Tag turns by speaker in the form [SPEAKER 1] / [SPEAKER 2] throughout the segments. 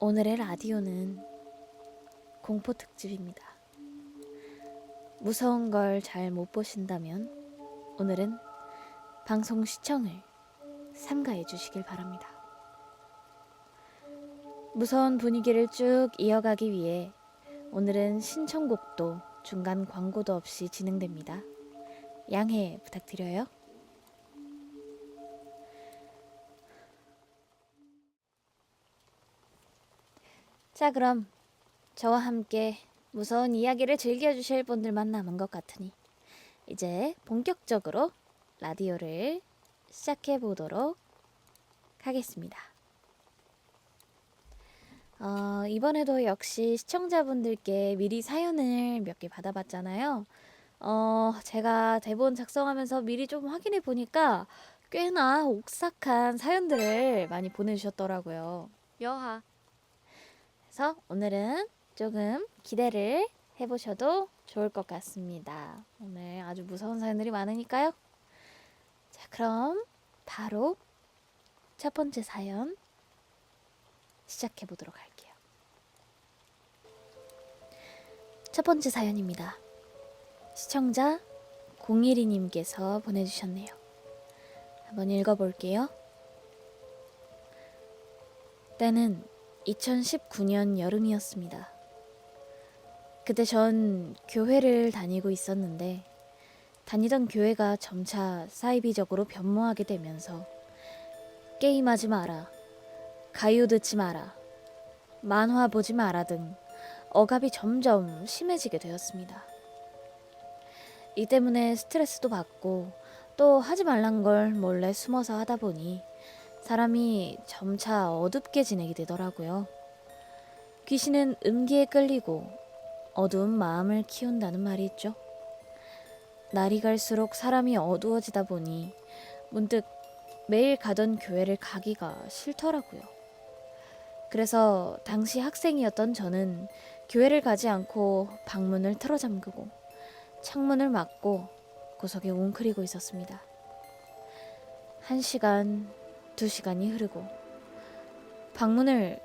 [SPEAKER 1] 오늘의 라디오는 공포 특집입니다. 무서운 걸 잘 못 보신다면 오늘은 방송 시청을 삼가해 주시길 바랍니다. 무서운 분위기를 쭉 이어가기 위해 오늘은 신청곡도 중간 광고도 없이 진행됩니다. 양해 부탁드려요. 자, 그럼 저와 함께 무서운 이야기를 즐겨주실 분들만 남은 것 같으니 이제 본격적으로 라디오를 시작해 보도록 하겠습니다. 이번에도 역시 시청자분들께 미리 사연을 몇 개 받아봤잖아요. 제가 대본 작성하면서 미리 좀 확인해 보니까 꽤나 옥삭한 사연들을 많이 보내주셨더라고요. 여하. 그래서 오늘은 조금 기대를 해보셔도 좋을 것 같습니다. 오늘 아주 무서운 사연들이 많으니까요. 자, 그럼 바로 첫 번째 사연 시작해 보도록 할게요. 첫 번째 사연입니다. 시청자 012님께서 보내주셨네요. 한번 읽어볼게요. 때는 2019년 여름이었습니다. 그때 전 교회를 다니고 있었는데 다니던 교회가 점차 사이비적으로 변모하게 되면서 게임하지 마라, 가요 듣지 마라, 만화 보지 마라 등 억압이 점점 심해지게 되었습니다. 이 때문에 스트레스도 받고 또 하지 말란 걸 몰래 숨어서 하다 보니 사람이 점차 어둡게 지내게 되더라고요. 귀신은 음기에 끌리고 어두운 마음을 키운다는 말이 있죠. 날이 갈수록 사람이 어두워지다 보니 문득 매일 가던 교회를 가기가 싫더라고요. 그래서 당시 학생이었던 저는 교회를 가지 않고 방문을 틀어 잠그고 창문을 막고 구석에 웅크리고 있었습니다. 1시간, 2시간이 흐르고 방문을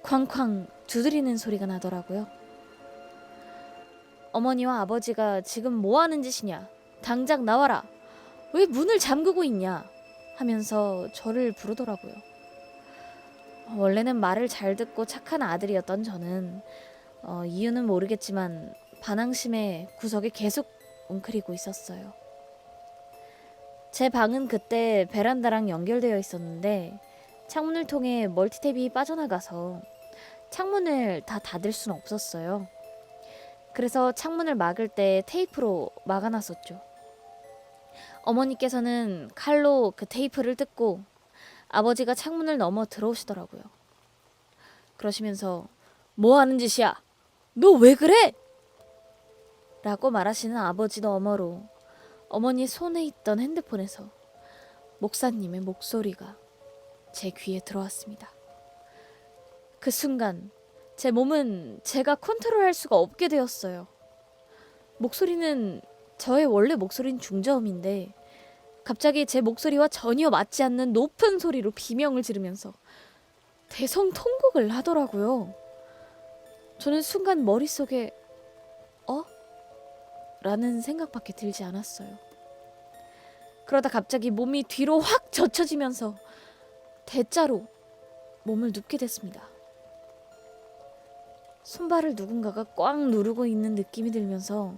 [SPEAKER 1] 쾅쾅 두드리는 소리가 나더라고요. 어머니와 아버지가 지금 뭐 하는 짓이냐? 당장 나와라! 왜 문을 잠그고 있냐? 하면서 저를 부르더라고요. 원래는 말을 잘 듣고 착한 아들이었던 저는 이유는 모르겠지만 반항심에 구석에 계속 웅크리고 있었어요. 제 방은 그때 베란다랑 연결되어 있었는데 창문을 통해 멀티탭이 빠져나가서 창문을 다 닫을 수는 없었어요. 그래서 창문을 막을 때 테이프로 막아놨었죠. 어머니께서는 칼로 그 테이프를 뜯고 아버지가 창문을 넘어 들어오시더라고요. 그러시면서 뭐 하는 짓이야? 너 왜 그래? 라고 말하시는 아버지 너머로 어머니 손에 있던 핸드폰에서 목사님의 목소리가 제 귀에 들어왔습니다. 그 순간 제 몸은 제가 컨트롤할 수가 없게 되었어요. 목소리는 저의 원래 목소리는 중저음인데 갑자기 제 목소리와 전혀 맞지 않는 높은 소리로 비명을 지르면서 대성통곡을 하더라고요. 저는 순간 머릿속에 라는 생각밖에 들지 않았어요. 그러다 갑자기 몸이 뒤로 확 젖혀지면서 대자로 몸을 눕게 됐습니다. 손발을 누군가가 꽉 누르고 있는 느낌이 들면서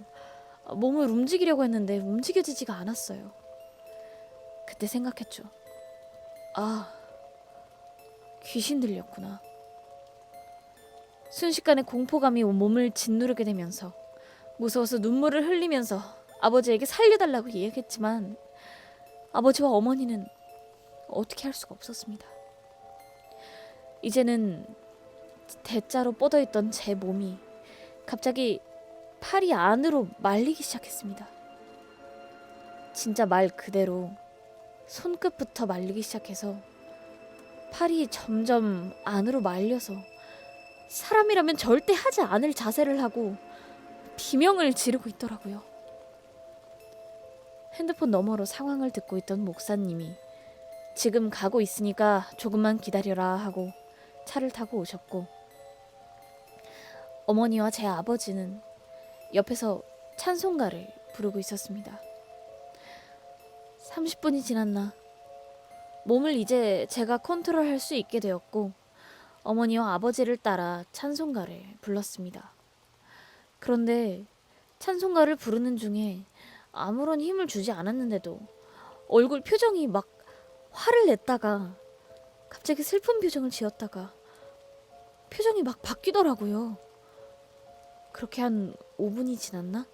[SPEAKER 1] 몸을 움직이려고 했는데 움직여지지가 않았어요. 그때 생각했죠. 아, 귀신 들렸구나. 순식간에 공포감이 몸을 짓누르게 되면서 무서워서 눈물을 흘리면서 아버지에게 살려달라고 이야기했지만 아버지와 어머니는 어떻게 할 수가 없었습니다. 이제는 대자로 뻗어있던 제 몸이 갑자기 팔이 안으로 말리기 시작했습니다. 진짜 말 그대로 손끝부터 말리기 시작해서 팔이 점점 안으로 말려서 사람이라면 절대 하지 않을 자세를 하고 비명을 지르고 있더라고요. 핸드폰 너머로 상황을 듣고 있던 목사님이 지금 가고 있으니까 조금만 기다려라 하고 차를 타고 오셨고 어머니와 제 아버지는 옆에서 찬송가를 부르고 있었습니다. 30분이 지났나 몸을 이제 제가 컨트롤할 수 있게 되었고 어머니와 아버지를 따라 찬송가를 불렀습니다. 그런데 찬송가를 부르는 중에 아무런 힘을 주지 않았는데도 얼굴 표정이 막 화를 냈다가 갑자기 슬픈 표정을 지었다가 표정이 막 바뀌더라고요. 그렇게 한 5분이 지났나?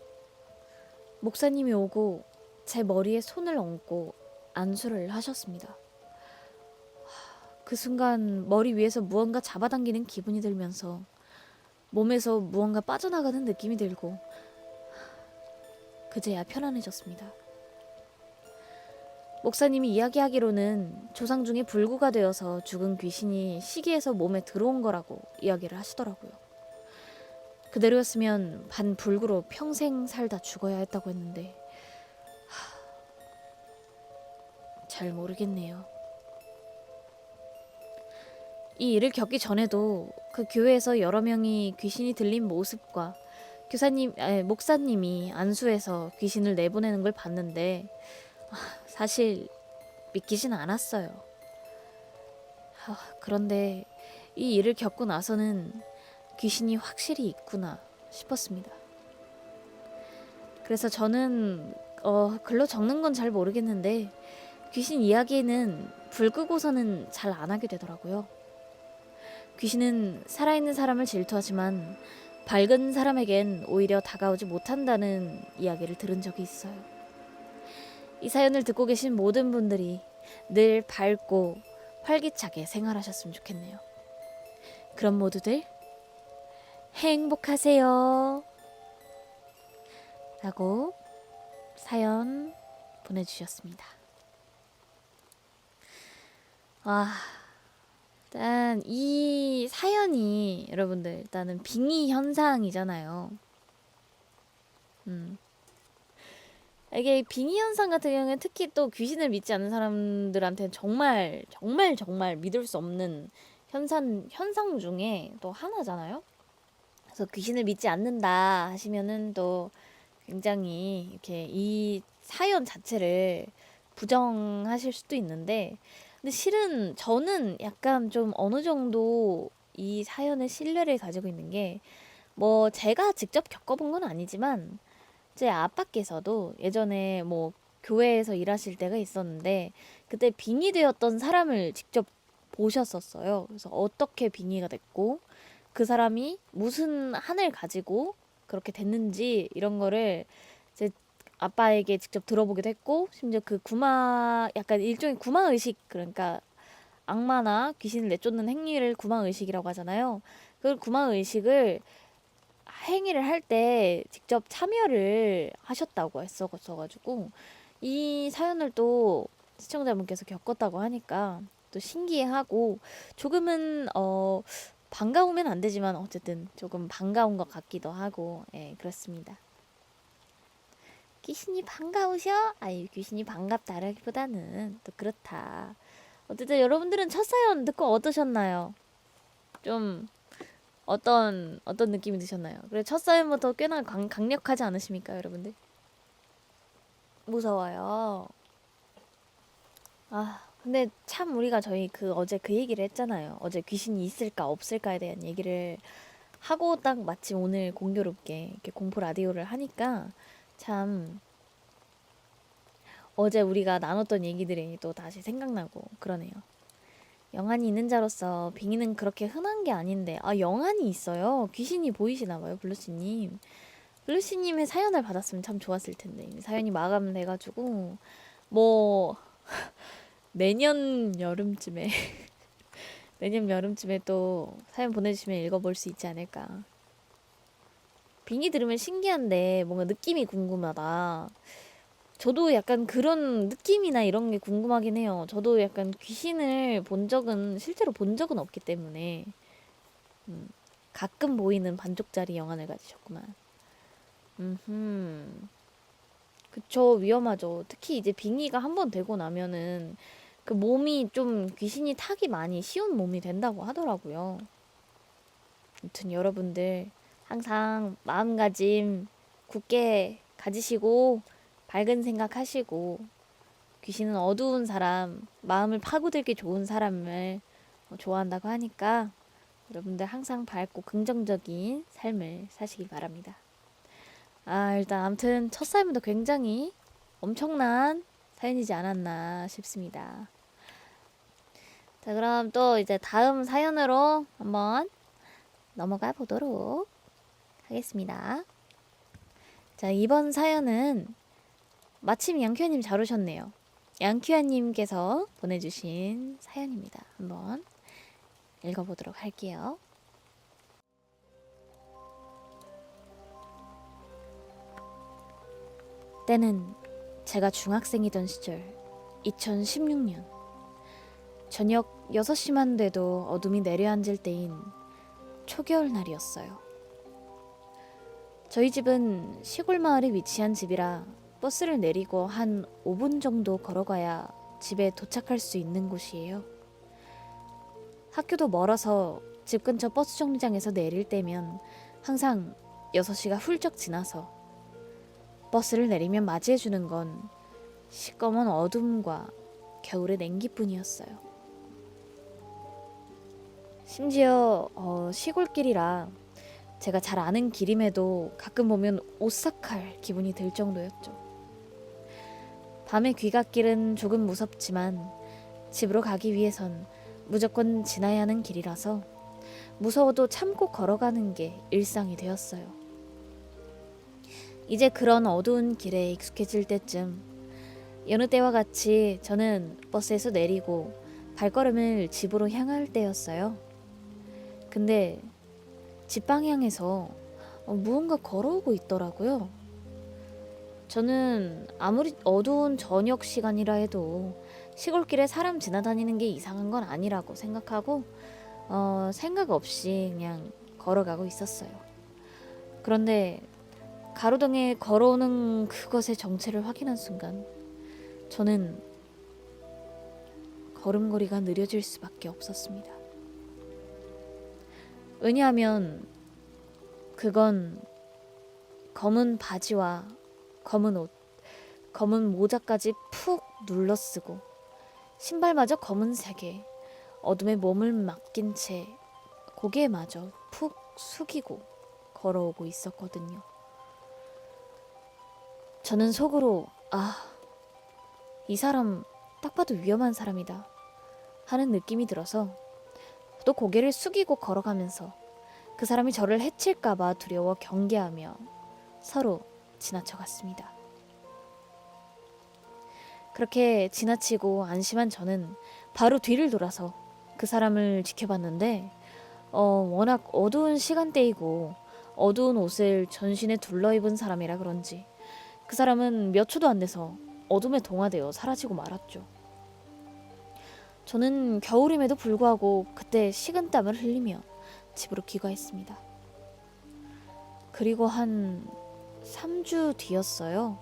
[SPEAKER 1] 목사님이 오고 제 머리에 손을 얹고 안수를 하셨습니다. 그 순간 머리 위에서 무언가 잡아당기는 기분이 들면서 몸에서 무언가 빠져나가는 느낌이 들고 그제야 편안해졌습니다. 목사님이 이야기하기로는 조상 중에 불구가 되어서 죽은 귀신이 시기에서 몸에 들어온 거라고 이야기를 하시더라고요. 그대로였으면 반불구로 평생 살다 죽어야 했다고 했는데 잘 모르겠네요. 이 일을 겪기 전에도 그 교회에서 여러 명이 귀신이 들린 모습과 목사님이 안수해서 귀신을 내보내는 걸 봤는데 사실 믿기진 않았어요. 그런데 이 일을 겪고 나서는 귀신이 확실히 있구나 싶었습니다. 그래서 저는 글로 적는 건 잘 모르겠는데 귀신 이야기는 불 끄고서는 잘 안 하게 되더라고요. 귀신은 살아있는 사람을 질투하지만 밝은 사람에겐 오히려 다가오지 못한다는 이야기를 들은 적이 있어요. 이 사연을 듣고 계신 모든 분들이 늘 밝고 활기차게 생활하셨으면 좋겠네요. 그럼 모두들 행복하세요. 라고 사연 보내주셨습니다. 일단 이 사연이 여러분들 일단은 빙의 현상이잖아요. 이게 빙의 현상 같은 경우는 특히 또 귀신을 믿지 않는 사람들한테는 정말 믿을 수 없는 현상 중에 또 하나잖아요. 그래서 귀신을 믿지 않는다 하시면은 또 굉장히 이렇게 이 사연 자체를 부정하실 수도 있는데, 근데 실은 저는 약간 좀 어느 정도 이 사연에 신뢰를 가지고 있는 게, 뭐 제가 직접 겪어본 건 아니지만 제 아빠께서도 예전에 뭐 교회에서 일하실 때가 있었는데 그때 빙의되었던 사람을 직접 보셨었어요. 그래서 어떻게 빙의가 됐고 그 사람이 무슨 한을 가지고 그렇게 됐는지 이런 거를 제 아빠에게 직접 들어보기도 했고, 심지어 그 약간 일종의 구마의식, 그러니까 악마나 귀신을 내쫓는 행위를 구마의식이라고 하잖아요. 그 구마의식을 행위를 할 때 직접 참여를 하셨다고 했었어가지고 이 사연을 또 시청자분께서 겪었다고 하니까 또 신기해하고 조금은 반가우면 안 되지만 어쨌든 조금 반가운 것 같기도 하고, 예, 그렇습니다. 귀신이 반가우셔? 아이, 귀신이 반갑다라기보다는 또 그렇다. 어쨌든 여러분들은 첫 사연 듣고 어떠셨나요? 좀 어떤 느낌이 드셨나요? 그래, 첫 사연부터 꽤나 강력하지 않으십니까, 여러분들? 무서워요. 근데 참 우리가 저희 어제 그 얘기를 했잖아요. 어제 귀신이 있을까 없을까에 대한 얘기를 하고 딱 마침 오늘 공교롭게 이렇게 공포 라디오를 하니까 참 어제 우리가 나눴던 얘기들이 또 다시 생각나고 그러네요. 영안이 있는 자로서 빙의는 그렇게 흔한 게 아닌데, 영안이 있어요. 귀신이 보이시나 봐요, 블루씨님. 블루씨님의 사연을 받았으면 참 좋았을 텐데 이미 사연이 마감돼가지고 뭐 내년 여름쯤에 또 사연 보내주시면 읽어볼 수 있지 않을까. 빙의 들으면 신기한데 뭔가 느낌이 궁금하다. 저도 약간 그런 느낌이나 이런 게 궁금하긴 해요. 저도 약간 귀신을 실제로 본 적은 없기 때문에. 가끔 보이는 반쪽짜리 영안을 가지셨구만. 그쵸, 위험하죠. 특히 이제 빙의가 한번 되고 나면은 그 몸이 좀 귀신이 타기 많이 쉬운 몸이 된다고 하더라고요. 아무튼 여러분들 항상 마음가짐 굳게 가지시고 밝은 생각하시고 귀신은 어두운 사람, 마음을 파고들기 좋은 사람을 좋아한다고 하니까 여러분들 항상 밝고 긍정적인 삶을 사시길 바랍니다. 일단 아무튼 첫 사연부터 굉장히 엄청난 사연이지 않았나 싶습니다. 자, 그럼 또 이제 다음 사연으로 한번 넘어가 보도록 하겠습니다. 자, 이번 사연은 마침 양큐아님 잘 오셨네요. 양큐아님께서 보내주신 사연입니다. 한번 읽어보도록 할게요. 때는 제가 중학생이던 시절 2016년 저녁 6시만 돼도 어둠이 내려앉을 때인 초겨울 날이었어요. 저희 집은 시골 마을에 위치한 집이라 버스를 내리고 한 5분 정도 걸어가야 집에 도착할 수 있는 곳이에요. 학교도 멀어서 집 근처 버스 정류장에서 내릴 때면 항상 6시가 훌쩍 지나서 버스를 내리면 맞이해주는 건 시꺼먼 어둠과 겨울의 냉기뿐이었어요. 심지어 시골길이라 제가 잘 아는 길임에도 가끔 보면 오싹할 기분이 들 정도였죠. 밤의 귀갓길은 조금 무섭지만 집으로 가기 위해선 무조건 지나야 하는 길이라서 무서워도 참고 걸어가는 게 일상이 되었어요. 이제 그런 어두운 길에 익숙해질 때쯤 여느 때와 같이 저는 버스에서 내리고 발걸음을 집으로 향할 때였어요. 근데 집 방향에서 무언가 걸어오고 있더라고요. 저는 아무리 어두운 저녁 시간이라 해도 시골길에 사람 지나다니는 게 이상한 건 아니라고 생각하고 생각 없이 그냥 걸어가고 있었어요. 그런데 가로등에 걸어오는 그것의 정체를 확인한 순간 저는 걸음걸이가 느려질 수밖에 없었습니다. 왜냐하면 그건 검은 바지와 검은 옷, 검은 모자까지 푹 눌러쓰고 신발마저 검은색에 어둠에 몸을 맡긴 채 고개마저 푹 숙이고 걸어오고 있었거든요. 저는 속으로 이 사람 딱 봐도 위험한 사람이다 하는 느낌이 들어서 또 고개를 숙이고 걸어가면서 그 사람이 저를 해칠까봐 두려워 경계하며 서로 지나쳐갔습니다. 그렇게 지나치고 안심한 저는 바로 뒤를 돌아서 그 사람을 지켜봤는데 워낙 어두운 시간대이고 어두운 옷을 전신에 둘러입은 사람이라 그런지 그 사람은 몇 초도 안 돼서 어둠에 동화되어 사라지고 말았죠. 저는 겨울임에도 불구하고 그때 식은땀을 흘리며 집으로 귀가했습니다. 그리고 한 3주 뒤였어요.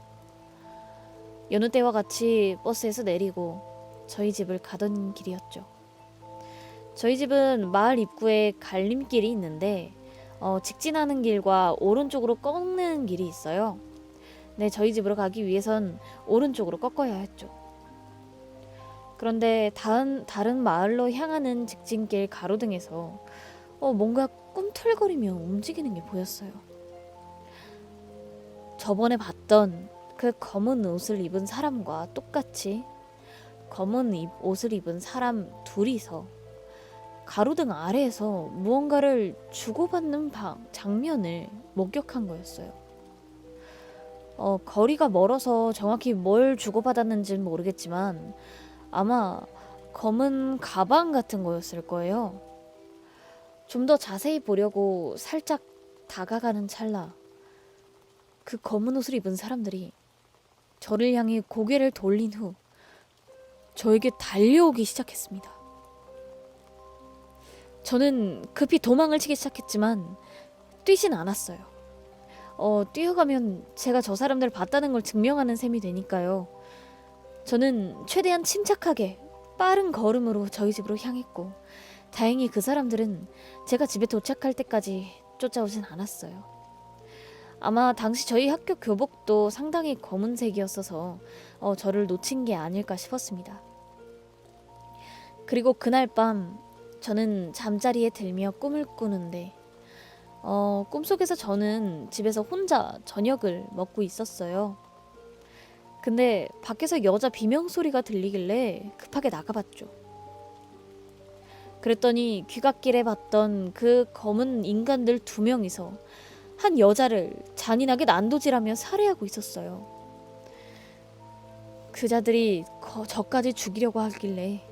[SPEAKER 1] 여느 때와 같이 버스에서 내리고 저희 집을 가던 길이었죠. 저희 집은 마을 입구에 갈림길이 있는데 직진하는 길과 오른쪽으로 꺾는 길이 있어요. 네, 저희 집으로 가기 위해선 오른쪽으로 꺾어야 했죠. 그런데 다른 마을로 향하는 직진길 가로등에서 뭔가 꿈틀거리며 움직이는 게 보였어요. 저번에 봤던 그 검은 옷을 입은 사람과 똑같이 검은 옷을 입은 사람 둘이서 가로등 아래에서 무언가를 주고받는 장면을 목격한 거였어요. 거리가 멀어서 정확히 뭘 주고받았는지는 모르겠지만 아마 검은 가방 같은 거였을 거예요. 좀 더 자세히 보려고 살짝 다가가는 찰나 그 검은 옷을 입은 사람들이 저를 향해 고개를 돌린 후 저에게 달려오기 시작했습니다. 저는 급히 도망을 치기 시작했지만 뛰진 않았어요. 뛰어가면 제가 저 사람들을 봤다는 걸 증명하는 셈이 되니까요. 저는 최대한 침착하게 빠른 걸음으로 저희 집으로 향했고 다행히 그 사람들은 제가 집에 도착할 때까지 쫓아오진 않았어요. 아마 당시 저희 학교 교복도 상당히 검은색이었어서 저를 놓친 게 아닐까 싶었습니다. 그리고 그날 밤 저는 잠자리에 들며 꿈을 꾸는데 꿈속에서 저는 집에서 혼자 저녁을 먹고 있었어요. 근데 밖에서 여자 비명소리가 들리길래 급하게 나가봤죠. 그랬더니 귀갓길에 봤던 그 검은 인간들 2명이서 한 여자를 잔인하게 난도질하며 살해하고 있었어요. 그자들이 저까지 죽이려고 하길래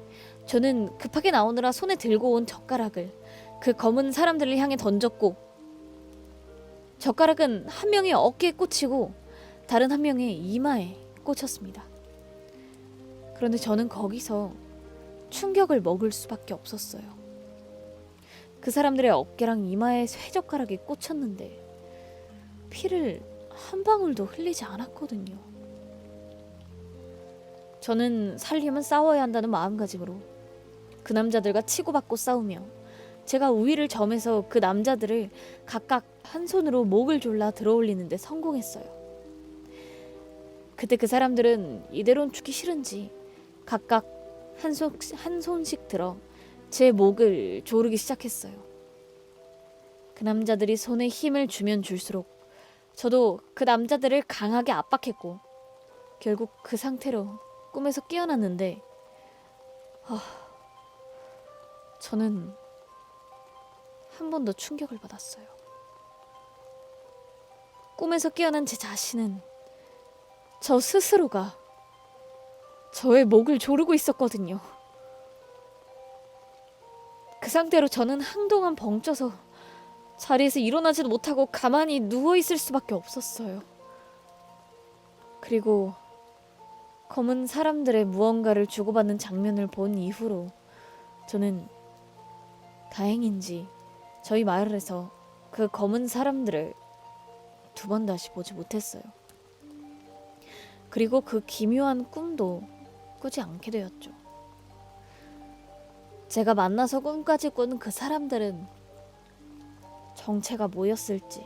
[SPEAKER 1] 저는 급하게 나오느라 손에 들고 온 젓가락을 그 검은 사람들을 향해 던졌고 젓가락은 한 명의 어깨에 꽂히고 다른 한 명의 이마에 꽂혔습니다. 그런데 저는 거기서 충격을 먹을 수밖에 없었어요. 그 사람들의 어깨랑 이마에 쇠젓가락이 꽂혔는데 피를 한 방울도 흘리지 않았거든요. 저는 살려면 싸워야 한다는 마음가짐으로 그 남자들과 치고받고 싸우며 제가 우위를 점해서 그 남자들을 각각 한 손으로 목을 졸라 들어올리는데 성공했어요. 그때 그 사람들은 이대로는 죽기 싫은지 각각 한 손씩 들어 제 목을 조르기 시작했어요. 그 남자들이 손에 힘을 주면 줄수록 저도 그 남자들을 강하게 압박했고 결국 그 상태로 꿈에서 깨어났는데 저는 한 번 더 충격을 받았어요. 꿈에서 깨어난 제 자신은 저 스스로가 저의 목을 조르고 있었거든요. 그 상태로 저는 한동안 벙쪄서 자리에서 일어나지도 못하고 가만히 누워있을 수밖에 없었어요. 그리고 검은 사람들의 무언가를 주고받는 장면을 본 이후로 저는 다행인지 저희 마을에서 그 검은 사람들을 2번 다시 보지 못했어요. 그리고 그 기묘한 꿈도 꾸지 않게 되었죠. 제가 만나서 꿈까지 꾼 그 사람들은 정체가 뭐였을지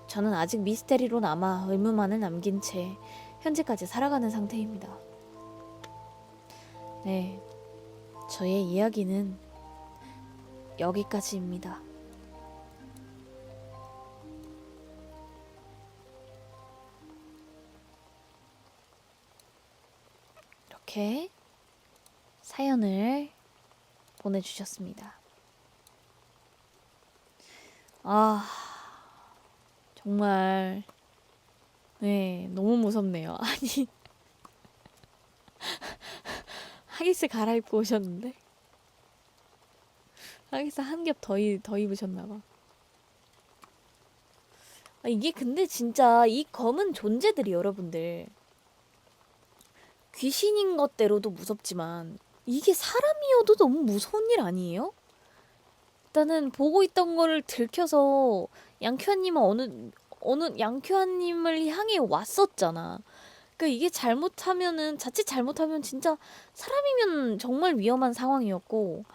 [SPEAKER 1] 저는 아직 미스테리로 남아 의문만을 남긴 채 현재까지 살아가는 상태입니다. 네, 저의 이야기는 여기까지입니다. 이렇게 사연을 보내주셨습니다. 정말 너무 무섭네요. 아니 하기스 갈아입고 오셨는데 하기스 한 겹 더 입으셨나봐. 이게 근데 진짜 이 검은 존재들이 여러분들 귀신인 것대로도 무섭지만 이게 사람이어도 너무 무서운 일 아니에요? 일단은 보고 있던 거를 들켜서 양큐아님은 어느 양큐아님을 향해 왔었잖아. 그러니까 이게 자칫 잘못하면 진짜 사람이면 정말 위험한 상황이었고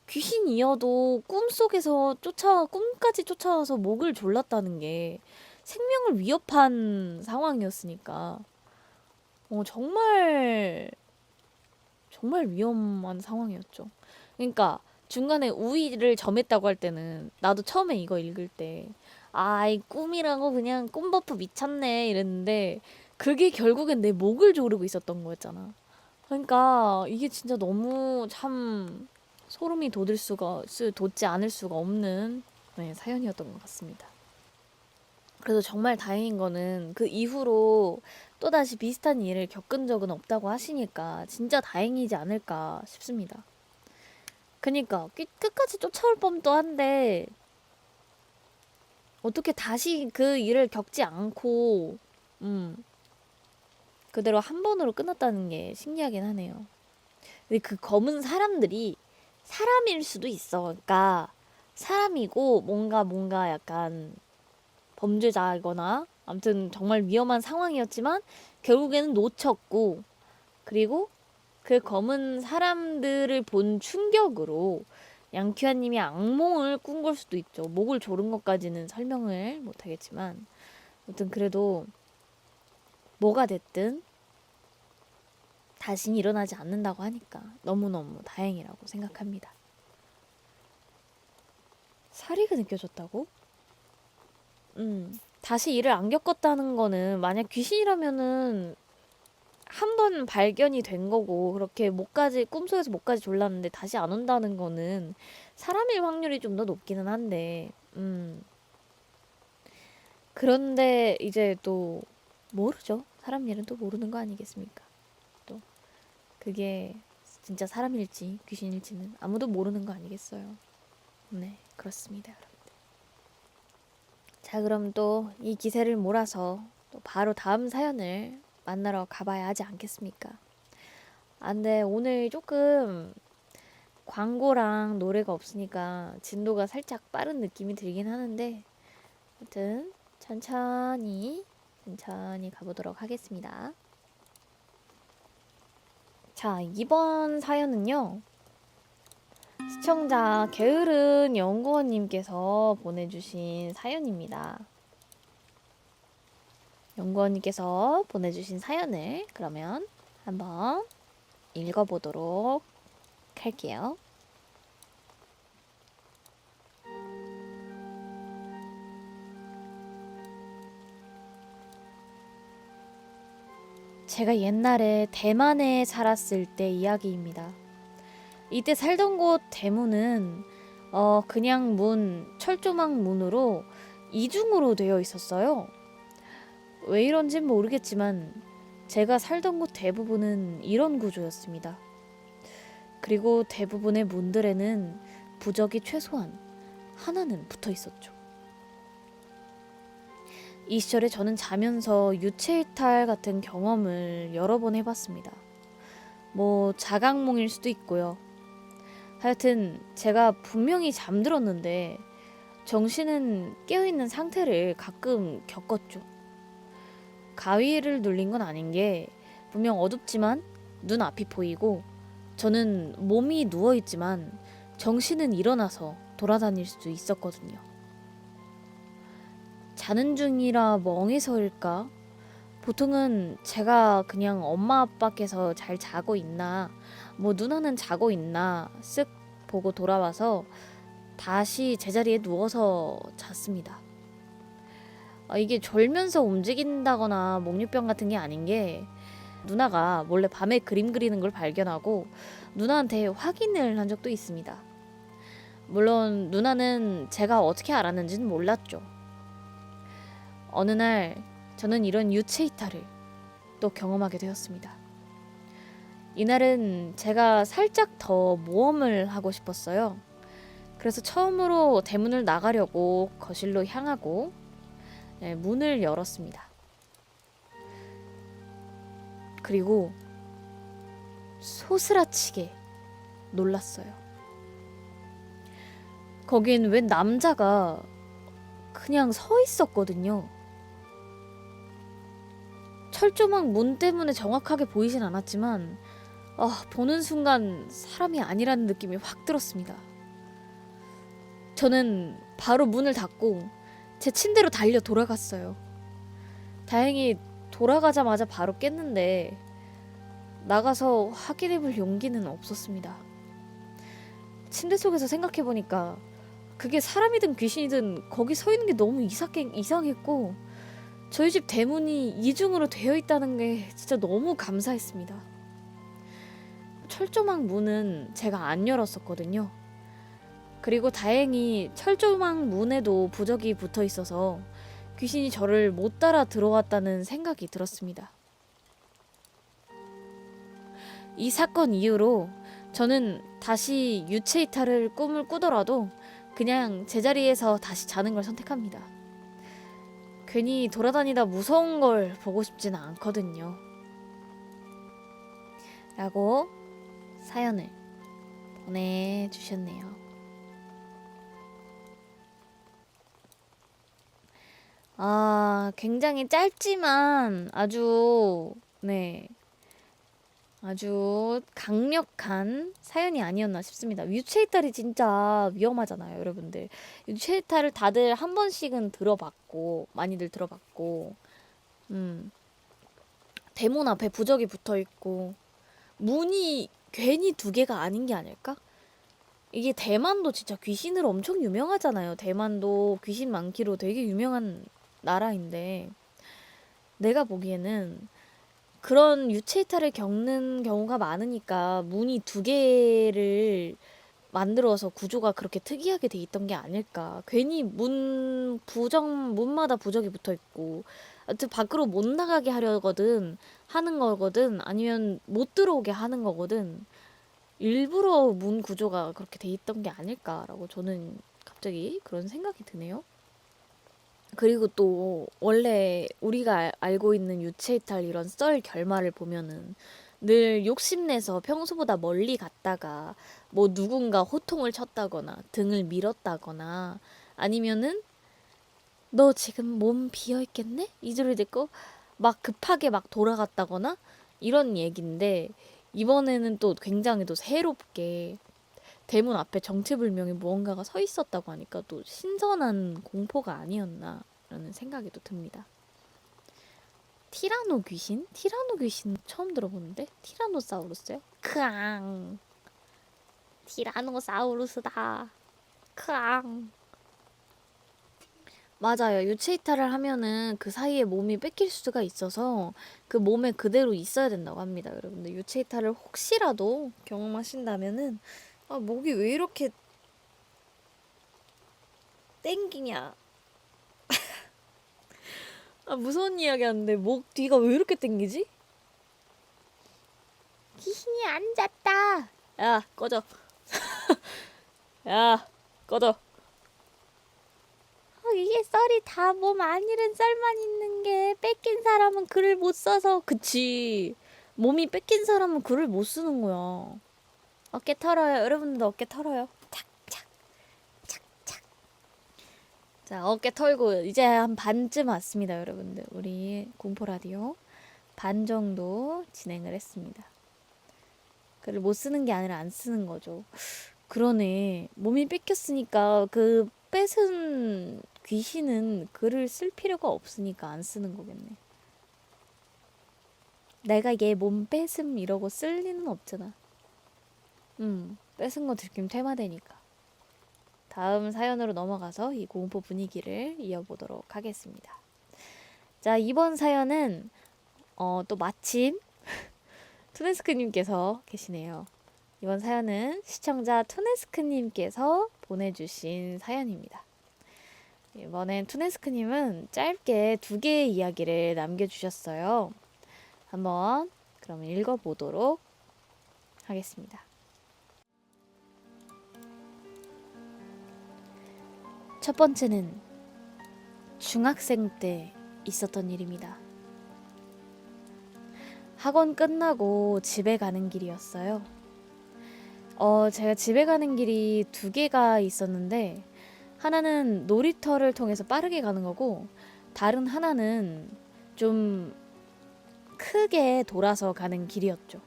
[SPEAKER 1] 귀신이어도 꿈까지 쫓아와서 목을 졸랐다는 게 생명을 위협한 상황이었으니까 정말 위험한 상황이었죠. 그러니까 중간에 우위를 점했다고 할 때는 나도 처음에 이거 읽을 때 이 꿈이라고 그냥 꿈 버프 미쳤네 이랬는데 그게 결국엔 내 목을 조르고 있었던 거였잖아. 그러니까 이게 진짜 너무 참 소름이 돋지 않을 수가 없는 사연이었던 것 같습니다. 그래도 정말 다행인 거는 그 이후로 또다시 비슷한 일을 겪은 적은 없다고 하시니까 진짜 다행이지 않을까 싶습니다. 그니까 끝까지 쫓아올 법도 한데 어떻게 다시 그 일을 겪지 않고 그대로 한 번으로 끝났다는 게 신기하긴 하네요. 근데 그 검은 사람들이 사람일 수도 있어. 그러니까 사람이고 뭔가 약간 범죄자이거나 아무튼 정말 위험한 상황이었지만 결국에는 놓쳤고 그리고 그 검은 사람들을 본 충격으로 양키아님이 악몽을 꾼 걸 수도 있죠. 목을 조른 것까지는 설명을 못하겠지만 아무튼 그래도 뭐가 됐든 다시는 일어나지 않는다고 하니까 너무너무 다행이라고 생각합니다. 사리가 느껴졌다고? 다시 일을 안 겪었다는 거는 만약 귀신이라면은 한 번 발견이 된 거고 그렇게 목까지 꿈속에서 목까지 졸랐는데 다시 안 온다는 거는 사람일 확률이 좀 더 높기는 한데 그런데 이제 또 모르죠. 사람 일은 또 모르는 거 아니겠습니까? 또 그게 진짜 사람일지 귀신일지는 아무도 모르는 거 아니겠어요. 네, 그렇습니다, 여러분. 자, 그럼 또 이 기세를 몰아서 또 바로 다음 사연을 만나러 가봐야 하지 않겠습니까? 아, 근데 오늘 조금 광고랑 노래가 없으니까 진도가 살짝 빠른 느낌이 들긴 하는데 아무튼 천천히 가보도록 하겠습니다. 자, 이번 사연은요. 시청자 게으른 연구원님께서 보내주신 사연입니다. 연구원님께서 보내주신 사연을 그러면 한번 읽어보도록 할게요. 제가 옛날에 대만에 살았을 때 이야기입니다. 이때 살던 곳 대문은 그냥 철조망 문으로 이중으로 되어 있었어요. 왜 이런진 모르겠지만 제가 살던 곳 대부분은 이런 구조였습니다. 그리고 대부분의 문들에는 부적이 최소한 하나는 붙어 있었죠. 이 시절에 저는 자면서 유체이탈 같은 경험을 여러 번 해봤습니다. 뭐 자각몽일 수도 있고요. 하여튼 제가 분명히 잠들었는데 정신은 깨어있는 상태를 가끔 겪었죠. 가위를 눌린 건 아닌 게 분명 어둡지만 눈앞이 보이고 저는 몸이 누워있지만 정신은 일어나서 돌아다닐 수 있었거든요. 자는 중이라 멍해서일까? 보통은 제가 그냥 엄마 아빠께서 잘 자고 있나 뭐 누나는 자고 있나 쓱 보고 돌아와서 다시 제자리에 누워서 잤습니다. 이게 졸면서 움직인다거나 목류병 같은 게 아닌 게 누나가 몰래 밤에 그림 그리는 걸 발견하고 누나한테 확인을 한 적도 있습니다. 물론 누나는 제가 어떻게 알았는지는 몰랐죠. 어느 날 저는 이런 유체 이탈을 또 경험하게 되었습니다. 이날은 제가 살짝 더 모험을 하고 싶었어요. 그래서 처음으로 대문을 나가려고 거실로 향하고 문을 열었습니다. 그리고 소스라치게 놀랐어요. 거긴 웬 남자가 그냥 서 있었거든요. 철조망 문 때문에 정확하게 보이진 않았지만 보는 순간 사람이 아니라는 느낌이 확 들었습니다. 저는 바로 문을 닫고 제 침대로 달려 돌아갔어요. 다행히 돌아가자마자 바로 깼는데 나가서 확인해볼 용기는 없었습니다. 침대 속에서 생각해보니까 그게 사람이든 귀신이든 거기 서 있는 게 너무 이상했고 저희 집 대문이 이중으로 되어 있다는 게 진짜 너무 감사했습니다. 철조망 문은 제가 안 열었었거든요. 그리고 다행히 철조망 문에도 부적이 붙어 있어서 귀신이 저를 못 따라 들어왔다는 생각이 들었습니다. 이 사건 이후로 저는 다시 유체 이탈을 꿈을 꾸더라도 그냥 제자리에서 다시 자는 걸 선택합니다. 괜히 돌아다니다 무서운 걸 보고 싶지는 않거든요. 라고 사연을 보내주셨네요. 굉장히 짧지만 아주 아주 강력한 사연이 아니었나 싶습니다. 유체이탈이 진짜 위험하잖아요, 여러분들. 유체이탈을 다들 한 번씩은 들어봤고, 많이들 들어봤고, 음, 대문 앞에 부적이 붙어 있고, 문이 괜히 두 개가 아닌 게 아닐까? 이게 대만도 진짜 귀신으로 엄청 유명하잖아요. 대만도 귀신 많기로 되게 유명한 나라인데, 내가 보기에는 그런 유체이탈을 겪는 경우가 많으니까 문이 두 개를 만들어서 구조가 그렇게 특이하게 돼 있던 게 아닐까. 괜히 문마다 부적이 붙어 있고, 하여튼 밖으로 못 나가게 하려거든, 하는 거거든, 아니면 못 들어오게 하는 거거든. 일부러 문 구조가 그렇게 돼 있던 게 아닐까라고 저는 갑자기 그런 생각이 드네요. 그리고 또 원래 우리가 알고 있는 유체이탈 이런 썰 결말을 보면은 늘 욕심내서 평소보다 멀리 갔다가 뭐 누군가 호통을 쳤다거나 등을 밀었다거나 아니면은 너 지금 몸 비어 있겠네? 이 소리를 듣고 막 급하게 막 돌아갔다거나 이런 얘기인데 이번에는 또 굉장히 또 새롭게 대문 앞에 정체불명의 무언가가 서 있었다고 하니까 또 신선한 공포가 아니었나라는 생각이 또 듭니다. 티라노 귀신? 티라노 귀신 처음 들어보는데? 티라노사우루스요? 크앙. 티라노사우루스다. 크앙. 맞아요. 유체이탈을 하면은 그 사이에 몸이 뺏길 수가 있어서 그 몸에 그대로 있어야 된다고 합니다. 여러분들 유체이탈을 혹시라도 경험하신다면은 목이 왜 이렇게 땡기냐. 무서운 이야기 하는데 목 뒤가 왜 이렇게 땡기지? 귀신이 앉았다. 야, 꺼져. 야, 꺼져. 이게 썰이 다 몸 안일은 썰만 있는 게 뺏긴 사람은 글을 못 써서 그치. 몸이 뺏긴 사람은 글을 못 쓰는 거야. 어깨 털어요. 여러분들도 어깨 털어요. 착착 착착. 자, 어깨 털고 이제 한 반쯤 왔습니다, 여러분들. 우리 공포 라디오 반 정도 진행을 했습니다. 글을 못 쓰는 게 아니라 안 쓰는 거죠. 그러네. 몸이 뺏겼으니까 그 뺏은 귀신은 글을 쓸 필요가 없으니까 안 쓰는 거겠네. 내가 얘 몸 뺏음 이러고 쓸 리는 없잖아. 뺏은 거 들키면 퇴마되니까. 다음 사연으로 넘어가서 이 공포 분위기를 이어보도록 하겠습니다. 자, 이번 사연은 또 마침 투네스크님께서 계시네요. 이번 사연은 시청자 투네스크님께서 보내주신 사연입니다. 이번엔 투네스크님은 짧게 2개의 이야기를 남겨주셨어요. 한번 그럼 읽어보도록 하겠습니다. 첫 번째는 중학생 때 있었던 일입니다. 학원 끝나고 집에 가는 길이었어요. 제가 집에 가는 길이 2개가 있었는데 하나는 놀이터를 통해서 빠르게 가는 거고 다른 하나는 좀 크게 돌아서 가는 길이었죠.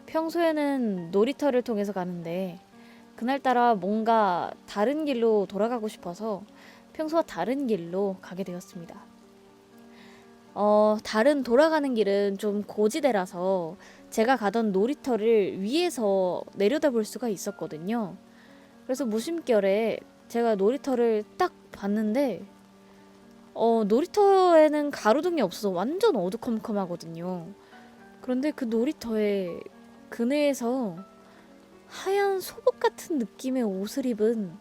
[SPEAKER 1] 평소에는 놀이터를 통해서 가는데 그날따라 뭔가 다른 길로 돌아가고 싶어서 평소와 다른 길로 가게 되었습니다. 다른 돌아가는 길은 좀 고지대라서 제가 가던 놀이터를 위에서 내려다볼 수가 있었거든요. 그래서 무심결에 제가 놀이터를 딱 봤는데 놀이터에는 가로등이 없어서 완전 어두컴컴하거든요. 그런데 그 놀이터에 그네에서 하얀 소복 같은 느낌의 옷을 입은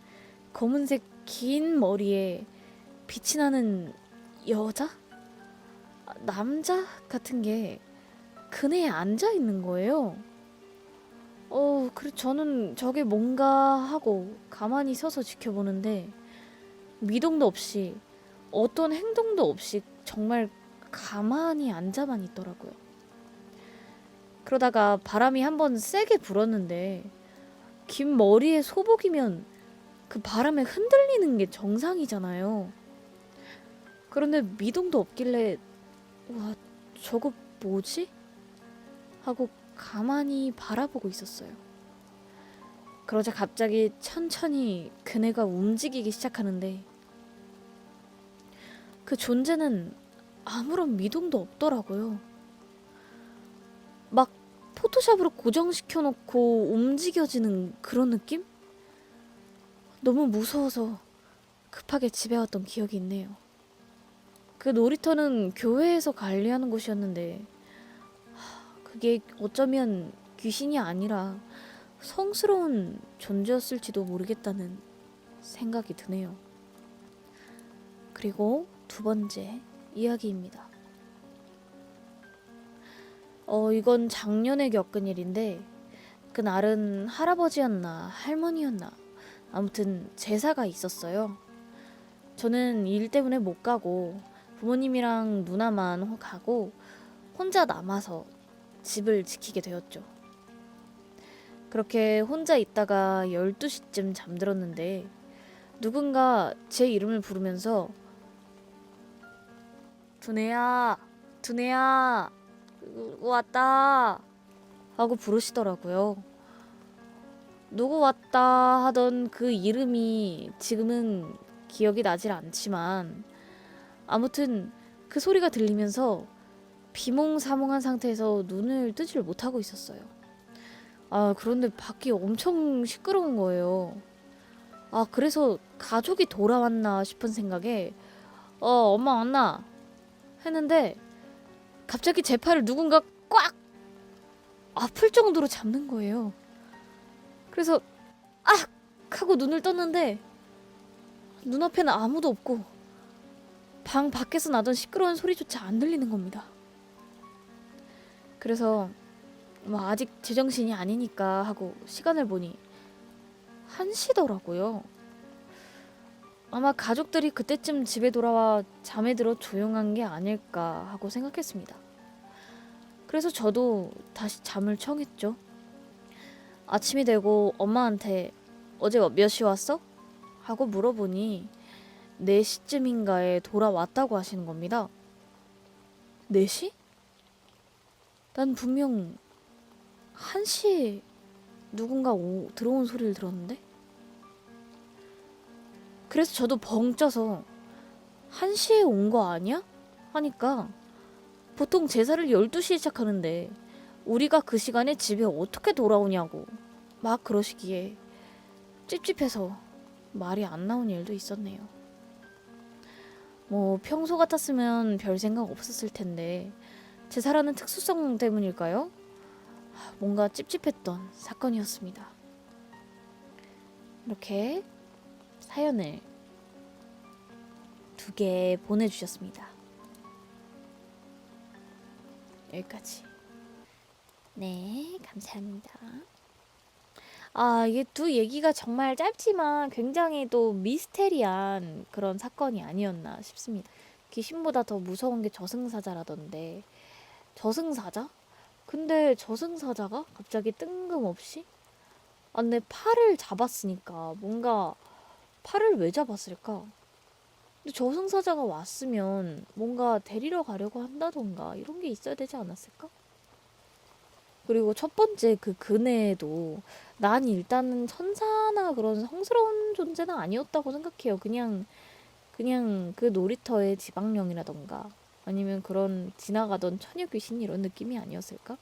[SPEAKER 1] 검은색 긴 머리에 빛이 나는 여자? 남자 같은 게 그네에 앉아 있는 거예요. 그래 저는 저게 뭔가 하고 가만히 서서 지켜보는데 미동도 없이 어떤 행동도 없이 정말 가만히 앉아만 있더라고요. 그러다가 바람이 한번 세게 불었는데 긴 머리에 소복이면 그 바람에 흔들리는 게 정상이잖아요. 그런데 미동도 없길래 와 저거 뭐지? 하고 가만히 바라보고 있었어요. 그러자 갑자기 천천히 그네가 움직이기 시작하는데 그 존재는 아무런 미동도 없더라고요. 막 포토샵으로 고정시켜 놓고 움직여지는 그런 느낌? 너무 무서워서 급하게 집에 왔던 기억이 있네요. 그 놀이터는 교회에서 관리하는 곳이었는데 그게 어쩌면 귀신이 아니라 성스러운 존재였을지도 모르겠다는 생각이 드네요. 그리고 두 번째 이야기입니다. 이건 작년에 겪은 일인데 그날은 할아버지였나 할머니였나 아무튼 제사가 있었어요. 저는 일 때문에 못 가고 부모님이랑 누나만 가고 혼자 남아서 집을 지키게 되었죠. 그렇게 혼자 있다가 12시쯤 잠들었는데 누군가 제 이름을 부르면서 두뇌야, 두뇌야, 누구 왔다 하고 부르시더라고요. 누구 왔다 하던 그 이름이 지금은 기억이 나질 않지만 아무튼 그 소리가 들리면서 비몽사몽한 상태에서 눈을 뜨질 못하고 있었어요. 그런데 밖이 엄청 시끄러운 거예요. 그래서 가족이 돌아왔나 싶은 생각에 엄마 왔나 했는데 갑자기 제 팔을 누군가 꽉 아플 정도로 잡는 거예요. 그래서 악! 하고 눈을 떴는데 눈앞에는 아무도 없고 방 밖에서 나던 시끄러운 소리조차 안 들리는 겁니다. 그래서 아직 제정신이 아니니까 하고 시간을 보니 1시더라고요. 아마 가족들이 그때쯤 집에 돌아와 잠에 들어 조용한 게 아닐까 하고 생각했습니다. 그래서 저도 다시 잠을 청했죠. 아침이 되고 엄마한테 어제 몇 시 왔어? 하고 물어보니 4시쯤인가에 돌아왔다고 하시는 겁니다. 4시? 난 분명 1시에 누군가 들어온 소리를 들었는데? 그래서 저도 벙 쪄서 1시에 온 거 아니야? 하니까 보통 제사를 12시에 시작하는데 우리가 그 시간에 집에 어떻게 돌아오냐고 막 그러시기에 찝찝해서 말이 안 나온 일도 있었네요. 평소 같았으면 별 생각 없었을 텐데 제사라는 특수성 때문일까요? 뭔가 찝찝했던 사건이었습니다. 이렇게 사연을 2개 보내주셨습니다. 여기까지. 네, 감사합니다. 이게 두 얘기가 정말 짧지만 굉장히 또 미스테리한 그런 사건이 아니었나 싶습니다. 귀신보다 더 무서운 게 저승사자라던데. 저승사자? 근데 저승사자가 갑자기 뜬금없이? 내 팔을 잡았으니까 뭔가 팔을 왜 잡았을까? 근데 저승사자가 왔으면 뭔가 데리러 가려고 한다던가 이런 게 있어야 되지 않았을까? 그리고 첫 번째 그 그네도 난 일단은 천사나 그런 성스러운 존재는 아니었다고 생각해요. 그냥 그 놀이터의 지방령이라던가 아니면 그런 지나가던 처녀 귀신 이런 느낌이 아니었을까?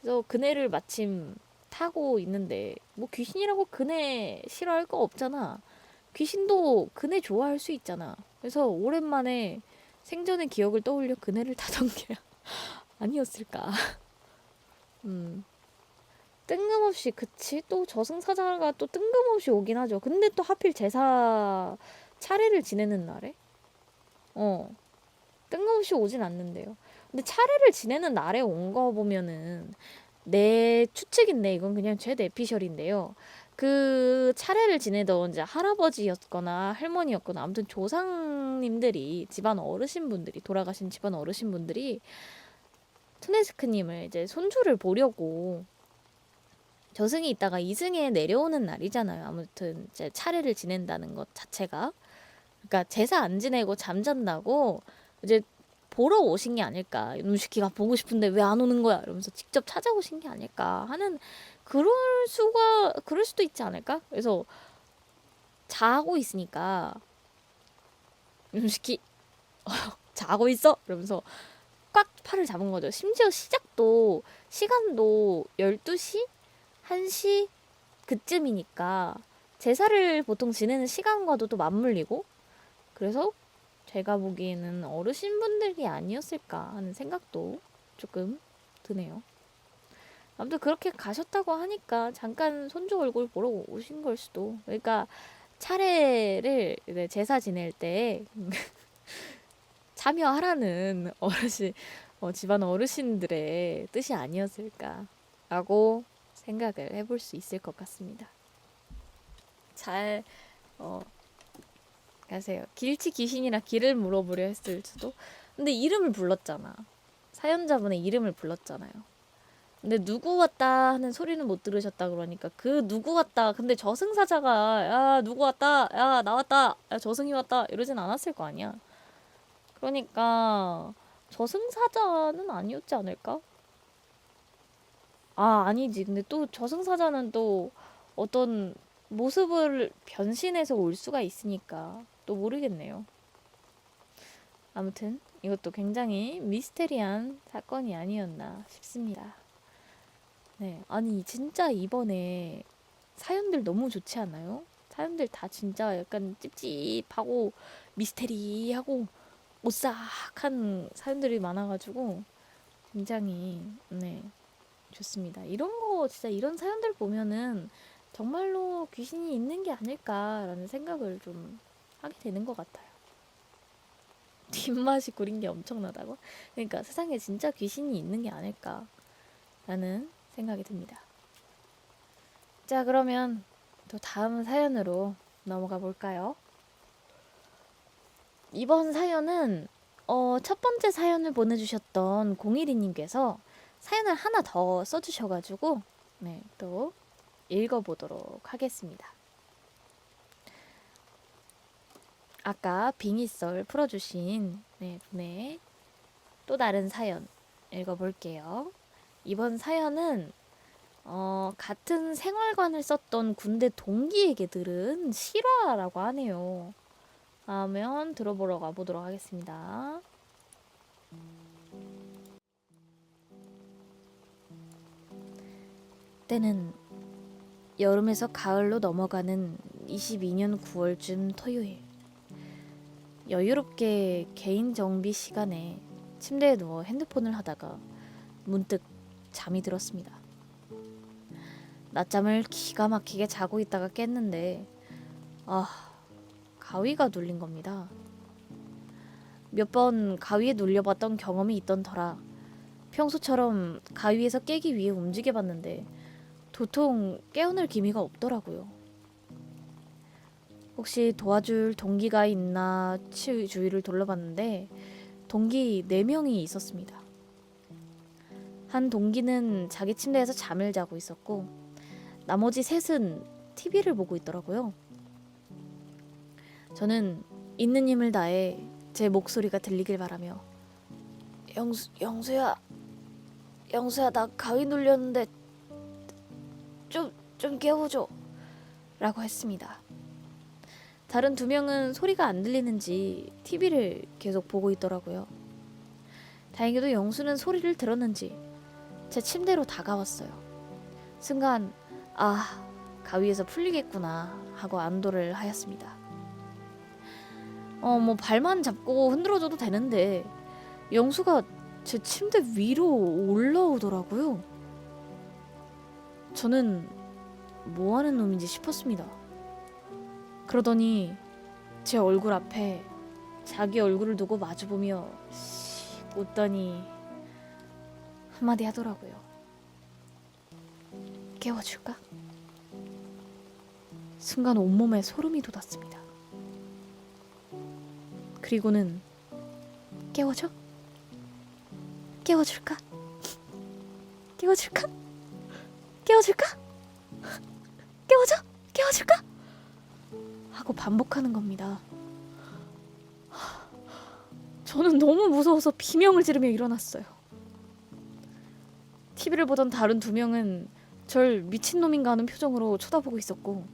[SPEAKER 1] 그래서 그네를 마침 타고 있는데 귀신이라고 그네 싫어할 거 없잖아. 귀신도 그네 좋아할 수 있잖아. 그래서 오랜만에 생전의 기억을 떠올려 그네를 타던 게 아니었을까. 뜬금없이 그치? 또 저승사자가 또 뜬금없이 오긴 하죠. 근데 또 하필 제사 차례를 지내는 날에? 뜬금없이 오진 않는데요. 근데 차례를 지내는 날에 온 거 보면은 내 추측인데 이건 그냥 제 내피셜인데요. 그 차례를 지내던 이제 할아버지였거나 할머니였거나 아무튼 조상님들이 집안 어르신분들이 돌아가신 집안 어르신분들이 투네스크님을 이제 손주를 보려고 저승이 있다가 이승에 내려오는 날이잖아요. 아무튼 이제 차례를 지낸다는 것 자체가 그러니까 제사 안 지내고 잠잔다고 이제 보러 오신 게 아닐까. 윤식이가 보고 싶은데 왜 안 오는 거야? 이러면서 직접 찾아오신 게 아닐까 하는 그럴 수도 있지 않을까? 그래서 자고 있으니까 윤식이 자고 있어? 이러면서 꽉 팔을 잡은 거죠. 심지어 시간도 12시? 1시 그쯤이니까 제사를 보통 지내는 시간과도 또 맞물리고 그래서 제가 보기에는 어르신분들이 아니었을까 하는 생각도 조금 드네요. 아무튼 그렇게 가셨다고 하니까 잠깐 손주 얼굴 보러 오신 걸 수도. 그러니까 차례를 제사 지낼 때 참여하라는 집안 어르신들의 뜻이 아니었을까라고 생각을 해볼 수 있을 것 같습니다. 잘 가세요. 길치 귀신이라 길을 물어보려 했을지도. 근데 이름을 불렀잖아. 사연자분의 이름을 불렀잖아요. 근데 누구 왔다 하는 소리는 못 들으셨다 그러니까 그 누구 왔다. 근데 저승사자가 야 누구 왔다. 야 나왔다. 야 저승이 왔다. 이러진 않았을 거 아니야. 그러니까 저승사자는 아니었지 않을까? 아 아니지. 근데 또 저승사자는 또 어떤 모습을 변신해서 올 수가 있으니까 또 모르겠네요. 아무튼 이것도 굉장히 미스테리한 사건이 아니었나 싶습니다. 네, 아니 진짜 이번에 사연들 너무 좋지 않아요? 사연들 다 진짜 약간 찝찝하고 미스테리하고 오싹한 사연들이 많아가지고 굉장히 네 좋습니다. 이런 거 진짜 이런 사연들 보면은 정말로 귀신이 있는 게 아닐까라는 생각을 좀 하게 되는 것 같아요. 뒷맛이 구린 게 엄청나다고? 그러니까 세상에 진짜 귀신이 있는 게 아닐까라는 생각이 듭니다. 자, 그러면 또 다음 사연으로 넘어가 볼까요? 이번 사연은 첫 번째 사연을 보내주셨던 012님께서 사연을 하나 더 써주셔가지고 네, 또 읽어보도록 하겠습니다. 아까 빙의썰 풀어주신 분의 또 다른 사연 읽어볼게요. 이번 사연은 같은 생활관을 썼던 군대 동기에게 들은 실화라고 하네요. 그러면 들어보러 가보도록 하겠습니다. 때는 여름에서 가을로 넘어가는 22년 9월쯤 토요일. 여유롭게 개인 정비 시간에 침대에 누워 핸드폰을 하다가 문득 잠이 들었습니다. 낮잠을 기가 막히게 자고 있다가 깼는데 가위가 눌린 겁니다. 몇 번 가위에 눌려봤던 경험이 있던 터라 평소처럼 가위에서 깨기 위해 움직여봤는데 도통 깨어날 기미가 없더라고요. 혹시 도와줄 동기가 있나 주위를 둘러봤는데 동기 4명이 있었습니다. 한 동기는 자기 침대에서 잠을 자고 있었고 나머지 셋은 TV를 보고 있더라고요. 저는 있는 힘을 다해 제 목소리가 들리길 바라며 영수야 나 가위 눌렸는데 좀 깨워줘 라고 했습니다. 다른 2명은 소리가 안 들리는지 TV를 계속 보고 있더라고요. 다행히도 영수는 소리를 들었는지 제 침대로 다가왔어요. 순간 가위에서 풀리겠구나 하고 안도를 하였습니다. 뭐 발만 잡고 흔들어줘도 되는데 영수가 제 침대 위로 올라오더라고요. 저는 뭐 하는 놈인지 싶었습니다. 그러더니 제 얼굴 앞에 자기 얼굴을 두고 마주보며 웃더니 한마디 하더라고요. 깨워줄까? 순간 온몸에 소름이 돋았습니다. 그리고는 깨워줘? 깨워줄까? 깨워줄까? 깨워줄까? 깨워줘? 깨워줄까? 하고 반복하는 겁니다. 저는 너무 무서워서 비명을 지르며 일어났어요. TV를 보던 다른 두 명은 절 미친놈인가 하는 표정으로 쳐다보고 있었고,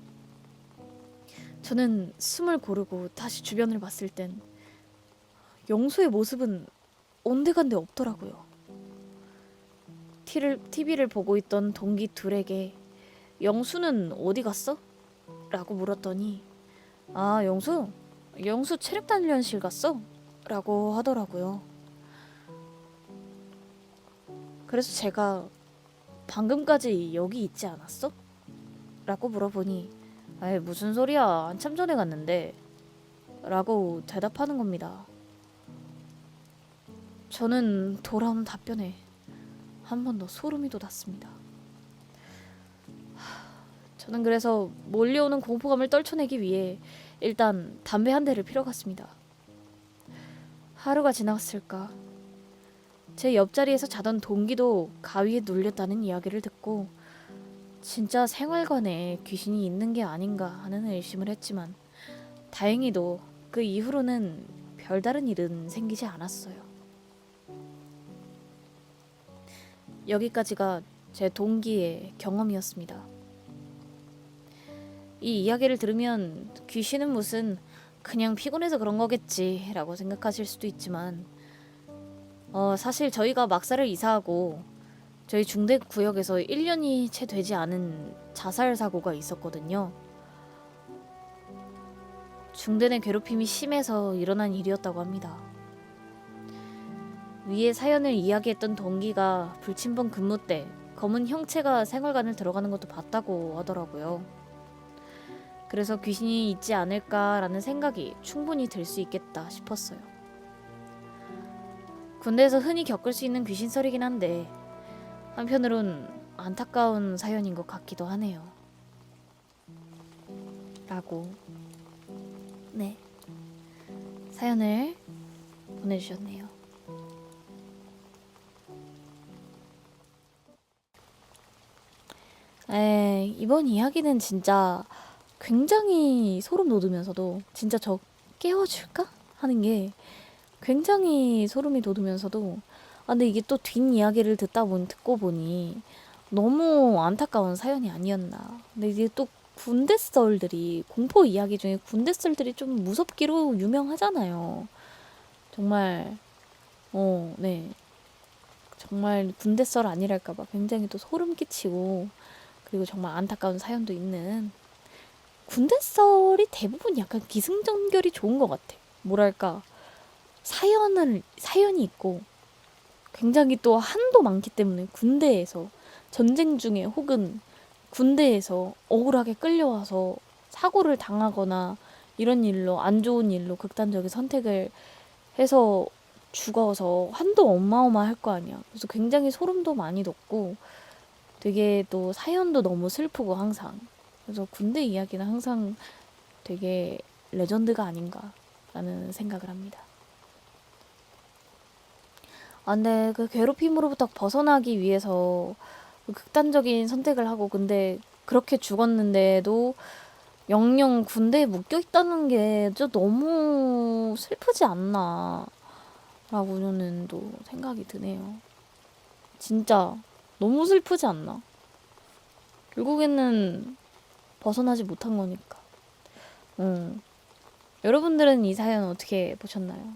[SPEAKER 1] 저는 숨을 고르고 다시 주변을 봤을 땐 영수의 모습은 온데간데 없더라고요. TV를 보고 있던 동기 둘에게 영수는 어디 갔어? 라고 물었더니 아, 영수 체력단련실 갔어? 라고 하더라고요. 그래서 제가 방금까지 여기 있지 않았어? 라고 물어보니 아이, 무슨 소리야, 한참 전에 갔는데 라고 대답하는 겁니다. 저는 돌아온 답변에 한 번 더 소름이 돋았습니다. 저는 그래서 몰려오는 공포감을 떨쳐내기 위해 일단 담배 한 대를 피러 갔습니다. 하루가 지났을까, 제 옆자리에서 자던 동기도 가위에 눌렸다는 이야기를 듣고 진짜 생활관에 귀신이 있는 게 아닌가 하는 의심을 했지만 다행히도 그 이후로는 별다른 일은 생기지 않았어요. 여기까지가 제 동기의 경험이었습니다. 이 이야기를 들으면 귀신은 무슨 그냥 피곤해서 그런 거겠지 라고 생각하실 수도 있지만 사실 저희가 막사를 이사하고 저희 중대 구역에서 1년이 채 되지 않은 자살 사고가 있었거든요. 중대 내 괴롭힘이 심해서 일어난 일이었다고 합니다. 위에 사연을 이야기했던 동기가 불침번 근무 때 검은 형체가 생활관을 들어가는 것도 봤다고 하더라고요. 그래서 귀신이 있지 않을까라는 생각이 충분히 들 수 있겠다 싶었어요. 군대에서 흔히 겪을 수 있는 귀신설이긴 한데 한편으론 안타까운 사연인 것 같기도 하네요. 라고 네, 사연을 보내주셨네요. 이번 이야기는 진짜 굉장히 소름 돋으면서도 진짜 저 깨워줄까? 하는 게 굉장히 소름이 돋으면서도 근데 이게 또 뒷이야기를 듣고 보니 너무 안타까운 사연이 아니었나. 근데 이게 또 군대 썰들이, 공포 이야기 중에 군대 썰들이 좀 무섭기로 유명하잖아요. 정말 네, 정말 군대 썰 아니랄까봐 굉장히 또 소름 끼치고 그리고 정말 안타까운 사연도 있는 군대 썰이 대부분 약간 기승전결이 좋은 것 같아. 뭐랄까, 사연이 있고 굉장히 또 한도 많기 때문에 군대에서 전쟁 중에 혹은 군대에서 억울하게 끌려와서 사고를 당하거나 이런 일로, 안 좋은 일로 극단적인 선택을 해서 죽어서 한도 어마어마할 거 아니야. 그래서 굉장히 소름도 많이 돋고 되게 또 사연도 너무 슬프고 항상. 그래서 군대 이야기는 항상 되게 레전드가 아닌가라는 생각을 합니다. 근데 그 괴롭힘으로부터 벗어나기 위해서 그 극단적인 선택을 하고 근데 그렇게 죽었는데도 영영 군대에 묶여 있다는 게 진짜 너무 슬프지 않나 라고 저는 또 생각이 드네요. 진짜 너무 슬프지 않나? 결국에는 벗어나지 못한 거니까. 여러분들은 이 사연 어떻게 보셨나요?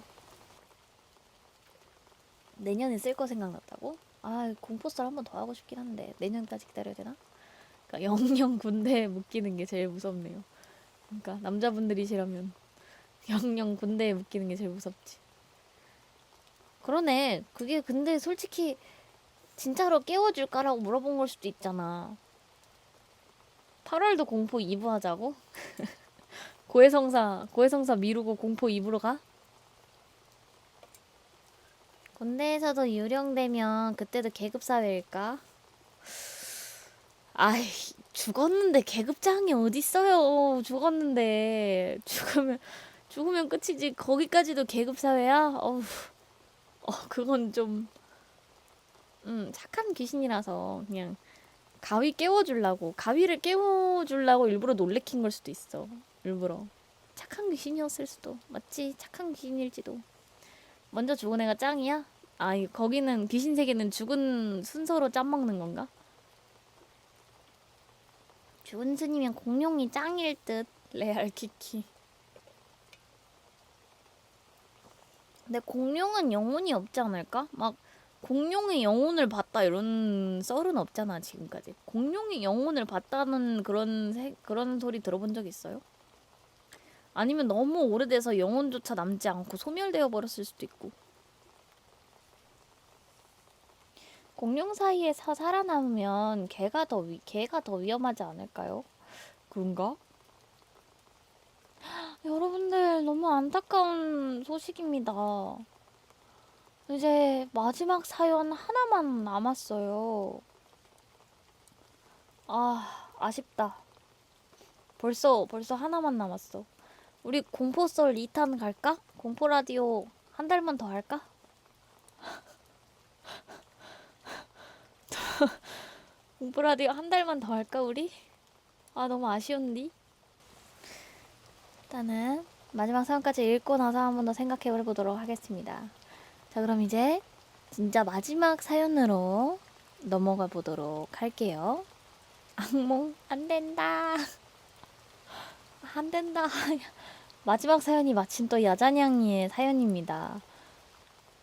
[SPEAKER 1] 내년에 쓸 거 생각났다고? 공포썰 한 번 더 하고 싶긴 한데 내년까지 기다려야 되나? 그러니까 영영 군대에 묶이는 게 제일 무섭네요. 그러니까 남자분들이시라면 영영 군대에 묶이는 게 제일 무섭지. 그러네. 그게 근데 솔직히 진짜로 깨워줄까라고 물어본 걸 수도 있잖아. 8월도 공포 2부 하자고? 고해성사 미루고 공포 2부로 가? 군대에서도 유령되면 그때도 계급사회일까? 아이, 죽었는데 계급장이 어딨어요. 죽었는데. 죽으면 끝이지. 거기까지도 계급사회야? 그건 좀, 착한 귀신이라서 그냥 가위를 깨워주려고 일부러 놀래킨 걸 수도 있어. 일부러. 착한 귀신이었을 수도. 맞지? 착한 귀신일지도. 먼저 죽은 애가 짱이야? 아, 거기는 귀신 세계는 죽은 순서로 짬 먹는 건가? 죽은 순이면 공룡이 짱일 듯. 레알 키키. 근데 공룡은 영혼이 없지 않을까? 막 공룡의 영혼을 봤다 이런 썰은 없잖아 지금까지. 공룡이 영혼을 봤다는 그런 소리 들어본 적 있어요? 아니면 너무 오래돼서 영혼조차 남지 않고 소멸되어 버렸을 수도 있고. 공룡 사이에서 살아남으면 개가 더 위험하지 않을까요? 그런가? 여러분들 너무 안타까운 소식입니다. 이제 마지막 사연 하나만 남았어요. 아, 아쉽다. 벌써 하나만 남았어. 우리 공포썰 2탄 갈까? 공포 라디오 한 달만 더 할까? 공포 라디오 한 달만 더 할까 우리? 아, 너무 아쉬운디. 일단은 마지막 사연까지 읽고 나서 한 번 더 생각해 보도록 하겠습니다. 자, 그럼 이제 진짜 마지막 사연으로 넘어가 보도록 할게요. 악몽 안 된다. 안 된다. 마지막 사연이 마침 또 야자냥이의 사연입니다.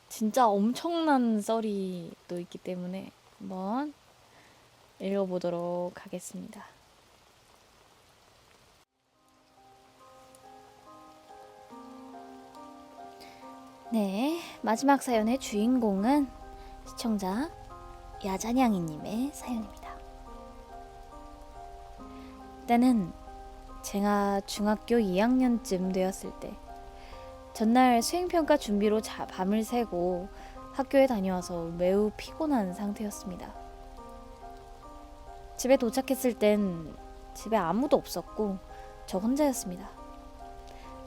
[SPEAKER 1] 진짜 엄청난 썰이 또 있기 때문에 한번 읽어보도록 하겠습니다. 네, 마지막 사연의 주인공은 시청자 야자냥이님의 사연입니다. 때는 제가 중학교 2학년쯤 되었을 때 전날 수행평가 준비로 밤을 새고 학교에 다녀와서 매우 피곤한 상태였습니다. 집에 도착했을 땐 집에 아무도 없었고 저 혼자였습니다.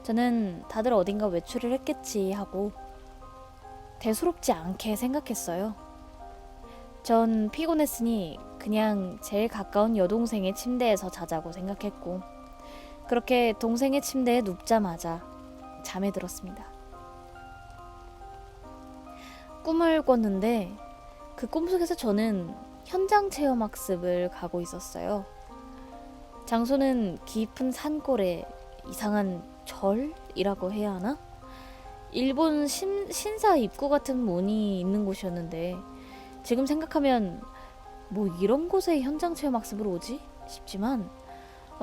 [SPEAKER 1] 저는 다들 어딘가 외출을 했겠지 하고 대수롭지 않게 생각했어요. 전 피곤했으니 그냥 제일 가까운 여동생의 침대에서 자자고 생각했고 그렇게 동생의 침대에 눕자마자 잠에 들었습니다. 꿈을 꿨는데 그 꿈속에서 저는 현장 체험 학습을 가고 있었어요. 장소는 깊은 산골에 이상한 절이라고 해야 하나? 일본 신사 입구 같은 문이 있는 곳이었는데 지금 생각하면 뭐 이런 곳에 현장 체험 학습을 오지? 싶지만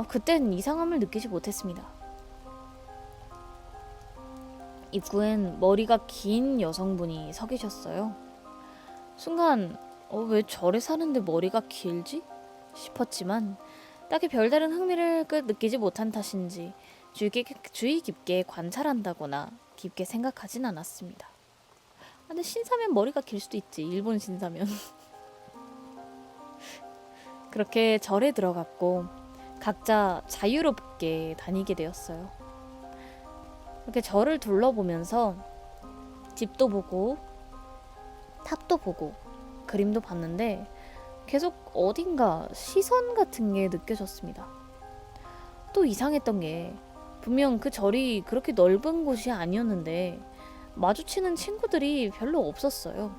[SPEAKER 1] 그땐 이상함을 느끼지 못했습니다. 입구엔 머리가 긴 여성분이 서 계셨어요. 순간 왜 절에 사는데 머리가 길지? 싶었지만 딱히 별다른 흥미를 느끼지 못한 탓인지 주의 깊게 관찰한다거나 깊게 생각하진 않았습니다. 근데 신사면 머리가 길 수도 있지. 일본 신사면. 그렇게 절에 들어갔고 각자 자유롭게 다니게 되었어요. 이렇게 절을 둘러보면서 집도 보고 탑도 보고 그림도 봤는데 계속 어딘가 시선 같은 게 느껴졌습니다. 또 이상했던 게 분명 그 절이 그렇게 넓은 곳이 아니었는데 마주치는 친구들이 별로 없었어요.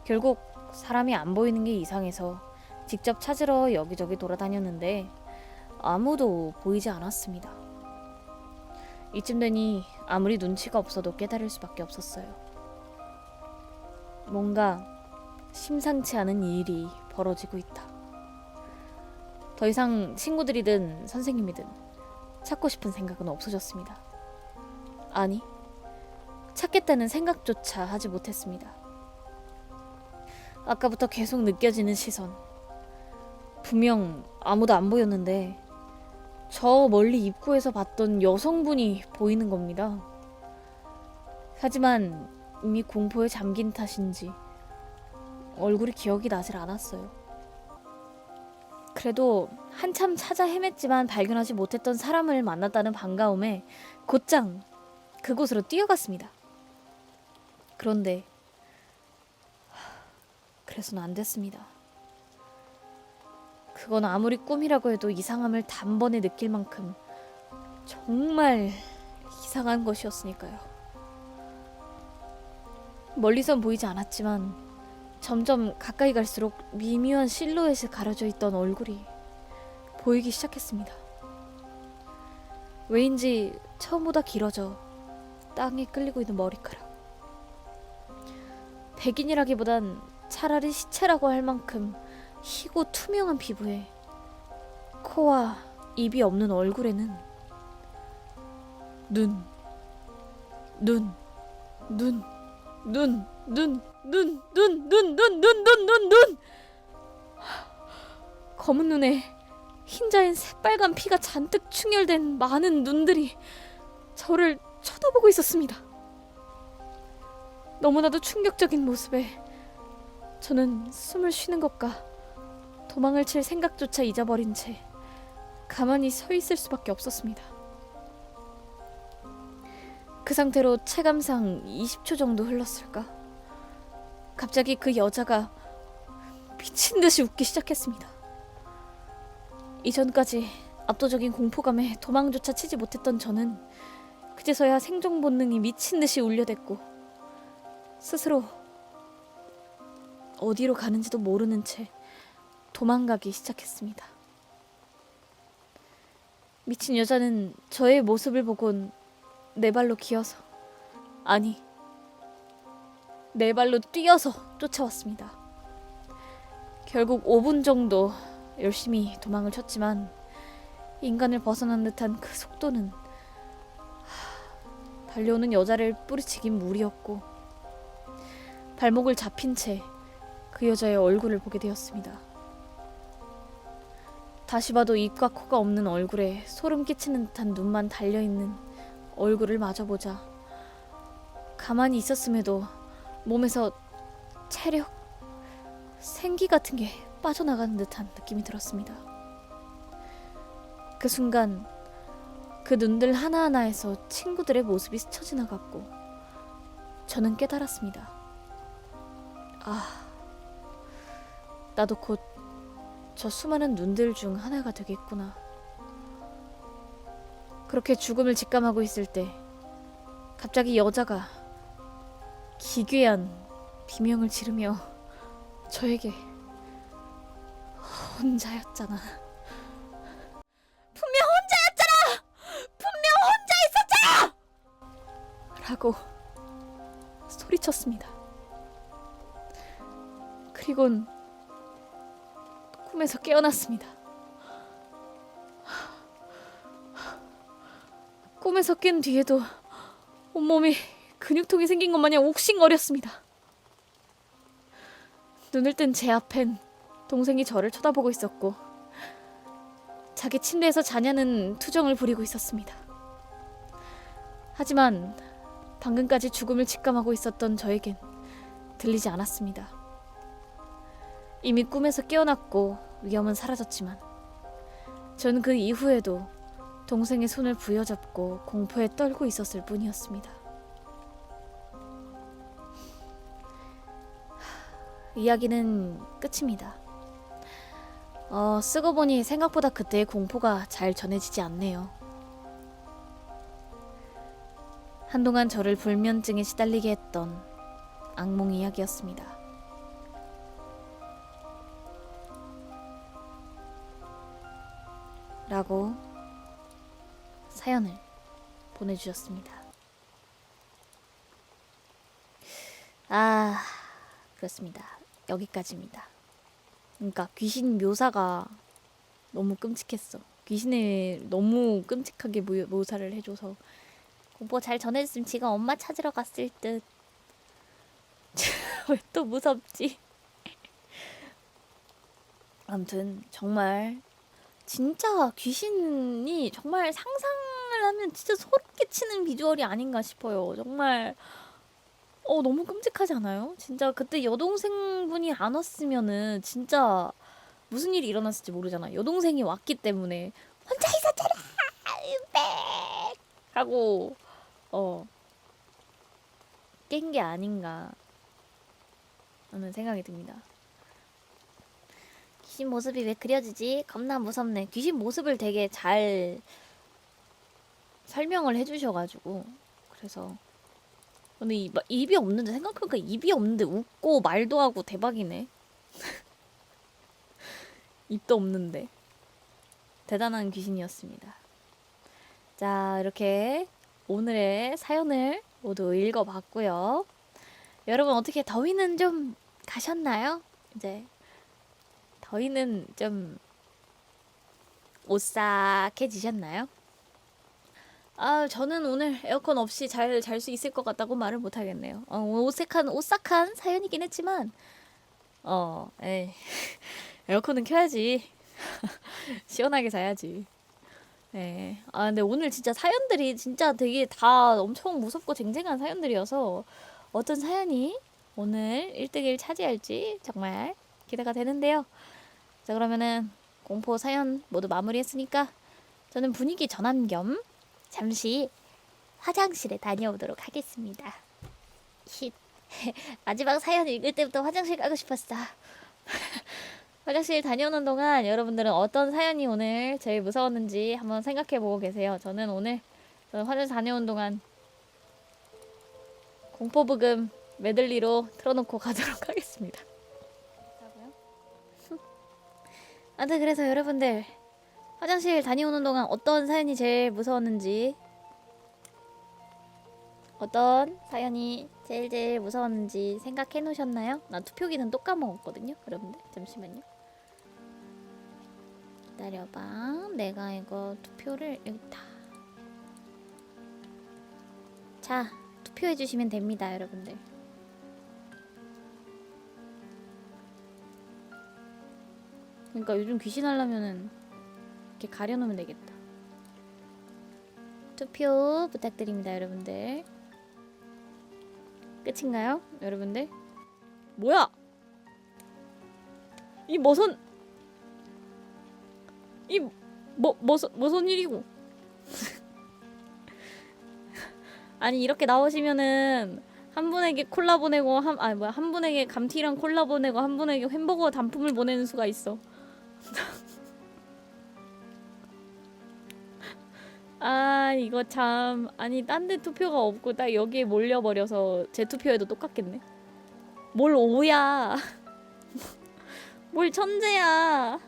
[SPEAKER 1] 결국 사람이 안 보이는 게 이상해서 직접 찾으러 여기저기 돌아다녔는데 아무도 보이지 않았습니다. 이쯤 되니 아무리 눈치가 없어도 깨달을 수밖에 없었어요. 뭔가 심상치 않은 일이 벌어지고 있다. 더 이상 친구들이든 선생님이든 찾고 싶은 생각은 없어졌습니다. 아니, 찾겠다는 생각조차 하지 못했습니다. 아까부터 계속 느껴지는 시선. 분명 아무도 안 보였는데 저 멀리 입구에서 봤던 여성분이 보이는 겁니다. 하지만 이미 공포에 잠긴 탓인지 얼굴이 기억이 나질 않았어요. 그래도 한참 찾아 헤맸지만 발견하지 못했던 사람을 만났다는 반가움에 곧장 그곳으로 뛰어갔습니다. 그런데 그래서는 안 됐습니다. 그건 아무리 꿈이라고 해도 이상함을 단번에 느낄 만큼 정말 이상한 것이었으니까요. 멀리선 보이지 않았지만 점점 가까이 갈수록 미묘한 실루엣이 가려져 있던 얼굴이 보이기 시작했습니다. 왜인지 처음보다 길어져 땅에 끌리고 있는 머리카락. 백인이라기보단 차라리 시체라고 할 만큼 희고 투명한 피부에 코와 입이 없는 얼굴에는 눈, 눈, 눈, 눈, 눈, 눈, 눈, 눈, 눈, 눈, 눈, 눈, 눈. 검은 눈에 흰자인 새빨간 피가 잔뜩 충혈된 많은 눈들이 저를 쳐다보고 있었습니다. 너무나도 충격적인 모습에 저는 숨을 쉬는 것과 도망을 칠 생각조차 잊어버린 채 가만히 서 있을 수밖에 없었습니다. 그 상태로 체감상 20초 정도 흘렀을까? 갑자기 그 여자가 미친 듯이 웃기 시작했습니다. 이전까지 압도적인 공포감에 도망조차 치지 못했던 저는 그제서야 생존 본능이 미친 듯이 울려댔고 스스로 어디로 가는지도 모르는 채 도망가기 시작했습니다. 미친 여자는 저의 모습을 보곤 네 발로 기어서, 아니, 네 발로 뛰어서 쫓아왔습니다. 결국 5분 정도 열심히 도망을 쳤지만 인간을 벗어난 듯한 그 속도는 달려오는 여자를 뿌리치긴 무리였고 발목을 잡힌 채 그 여자의 얼굴을 보게 되었습니다. 다시 봐도 입과 코가 없는 얼굴에 소름 끼치는 듯한 눈만 달려있는 얼굴을 마주보자 가만히 있었음에도 몸에서 체력, 생기 같은 게 빠져나가는 듯한 느낌이 들었습니다. 그 순간 그 눈들 하나하나에서 친구들의 모습이 스쳐 지나갔고 저는 깨달았습니다. 아, 나도 곧 저 수많은 눈들 중 하나가 되겠구나. 그렇게 죽음을 직감하고 있을 때 갑자기 여자가 기괴한 비명을 지르며 저에게 혼자였잖아. 분명 혼자였잖아! 분명 혼자 있었잖아! 라고 소리쳤습니다. 그리곤 꿈에서 깨어났습니다. 꿈에서 깬 뒤에도 온몸이 근육통이 생긴 것 마냥 옥신거렸습니다. 눈을 뜬 제 앞엔 동생이 저를 쳐다보고 있었고 자기 침대에서 자냐는 투정을 부리고 있었습니다. 하지만 방금까지 죽음을 직감하고 있었던 저에겐 들리지 않았습니다. 이미 꿈에서 깨어났고 위험은 사라졌지만 저는 그 이후에도 동생의 손을 부여잡고 공포에 떨고 있었을 뿐이었습니다. 이야기는 끝입니다. 쓰고 보니 생각보다 그때의 공포가 잘 전해지지 않네요. 한동안 저를 불면증에 시달리게 했던 악몽 이야기였습니다. 라고 사연을 보내주셨습니다. 그렇습니다. 여기까지입니다. 그러니까 귀신 묘사가 너무 끔찍했어. 귀신을 너무 끔찍하게 묘사를 해줘서 공포 잘 전해줬으면 지가 엄마 찾으러 갔을 듯. 왜 또 무섭지? 아무튼 정말 진짜 귀신이 정말 상상을 하면 진짜 소름 끼치는 비주얼이 아닌가 싶어요. 정말 너무 끔찍하지 않아요? 진짜 그때 여동생분이 안 왔으면은 진짜 무슨 일이 일어났을지 모르잖아. 여동생이 왔기 때문에 혼자 있었잖아! 백! 하고 깬 게 아닌가 하는 생각이 듭니다. 귀신 모습이 왜 그려지지? 겁나 무섭네. 귀신 모습을 되게 잘 설명을 해주셔가지고 그래서 근데 입이 없는데 생각해보니까 입이 없는데 웃고 말도 하고 대박이네. 입도 없는데 대단한 귀신이었습니다. 자, 이렇게 오늘의 사연을 모두 읽어봤고요. 여러분 어떻게 더위는 좀 가셨나요? 이제 더위는 좀 오싹해지셨나요? 아, 저는 오늘 에어컨 없이 잘 잘 수 있을 것 같다고 말을 못 하겠네요. 오싹한 사연이긴 했지만, 에이, 에어컨은 켜야지. 시원하게 자야지. 네. 아, 근데 오늘 진짜 사연들이 진짜 되게 다 엄청 무섭고 쟁쟁한 사연들이어서 어떤 사연이 오늘 1등1 차지할지 정말 기대가 되는데요. 자, 그러면은 공포 사연 모두 마무리했으니까 저는 분위기 전환 겸 잠시 화장실에 다녀오도록 하겠습니다. 힛. 마지막 사연 읽을 때부터 화장실 가고 싶었어. 화장실 다녀오는 동안 여러분들은 어떤 사연이 오늘 제일 무서웠는지 한번 생각해보고 계세요. 저는 화장실 다녀온 동안 공포부금 메들리로 틀어놓고 가도록 하겠습니다. 아무튼 그래서 여러분들 화장실 다녀오는 동안 어떤 사연이 제일 무서웠는지, 어떤 사연이 제일 무서웠는지 생각해 놓으셨나요? 나 투표기는 또 까먹었거든요. 여러분들 잠시만요. 기다려봐. 내가 이거 투표를 여기다. 자, 투표해주시면 됩니다, 여러분들. 그러니까 요즘 귀신 하려면은 이렇게 가려놓으면 되겠다. 투표 부탁드립니다, 여러분들. 끝인가요, 여러분들? 뭐야? 이 머선 이 머선 일이고. 아니 이렇게 나오시면은 한 분에게 콜라 보내고 한 분에게 감튀랑 콜라 보내고 한 분에게 햄버거 단품을 보내는 수가 있어. 아, 이거 참. 아니 딴 데 투표가 없고 딱 여기에 몰려버려서 제 투표에도 똑같겠네. 뭘 오야. 뭘 천재야.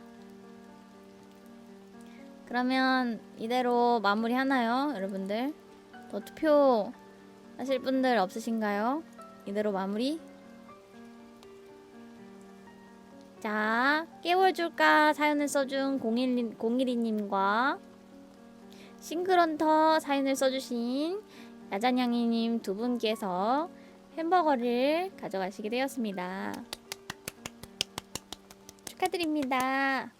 [SPEAKER 1] 그러면 이대로 마무리 하나요, 여러분들? 더 투표 하실 분들 없으신가요? 이대로 마무리. 자, 깨워줄까 사연을 써준 012님과 싱글헌터 사연을 써주신 야잔냥이님 두 분께서 햄버거를 가져가시게 되었습니다. 축하드립니다.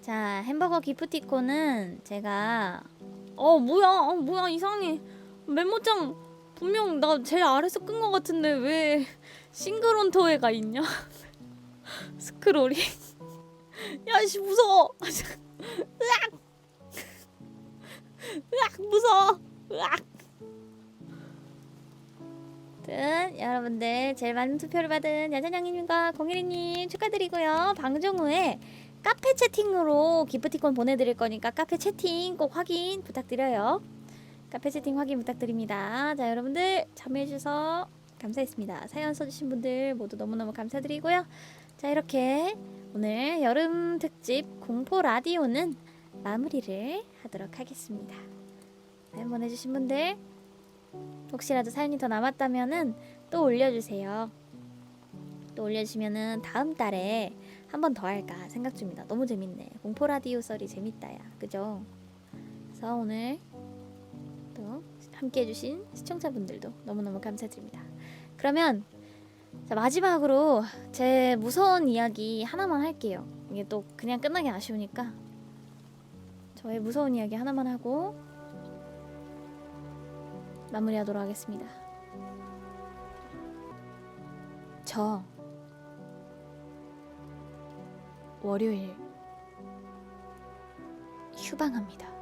[SPEAKER 1] 자, 햄버거 기프티콘은 제가 뭐야 이상해. 메모장 분명 나 제일 아래서 끈 거 같은데 왜 싱글헌터에 가 있냐? 스크롤이. 야씨 무서워. 으악! 으악 무서워. 으악! 여러분들 제일 많은 투표를 받은 야자냥이님과 012님 축하드리고요. 방송 후에 카페 채팅으로 기프티콘 보내드릴 거니까 카페 채팅 꼭 확인 부탁드려요. 카페 채팅 확인 부탁드립니다. 자, 여러분들 참여해주셔서 감사했습니다. 사연 써주신 분들 모두 너무너무 감사드리고요. 자, 이렇게 오늘 여름 특집 공포 라디오는 마무리를 하도록 하겠습니다. 사연 보내주신 분들 혹시라도 사연이 더 남았다면은 또 올려주세요. 또 올려주시면은 다음 달에 한 번 더 할까 생각 중입니다. 너무 재밌네. 공포 라디오 썰이 재밌다야. 그죠? 그래서 오늘 또 함께 해주신 시청자분들도 너무너무 감사드립니다. 그러면 자, 마지막으로 제 무서운 이야기 하나만 할게요. 이게 또 그냥 끝나기 아쉬우니까 저의 무서운 이야기 하나만 하고 마무리하도록 하겠습니다. 저 월요일 휴방합니다.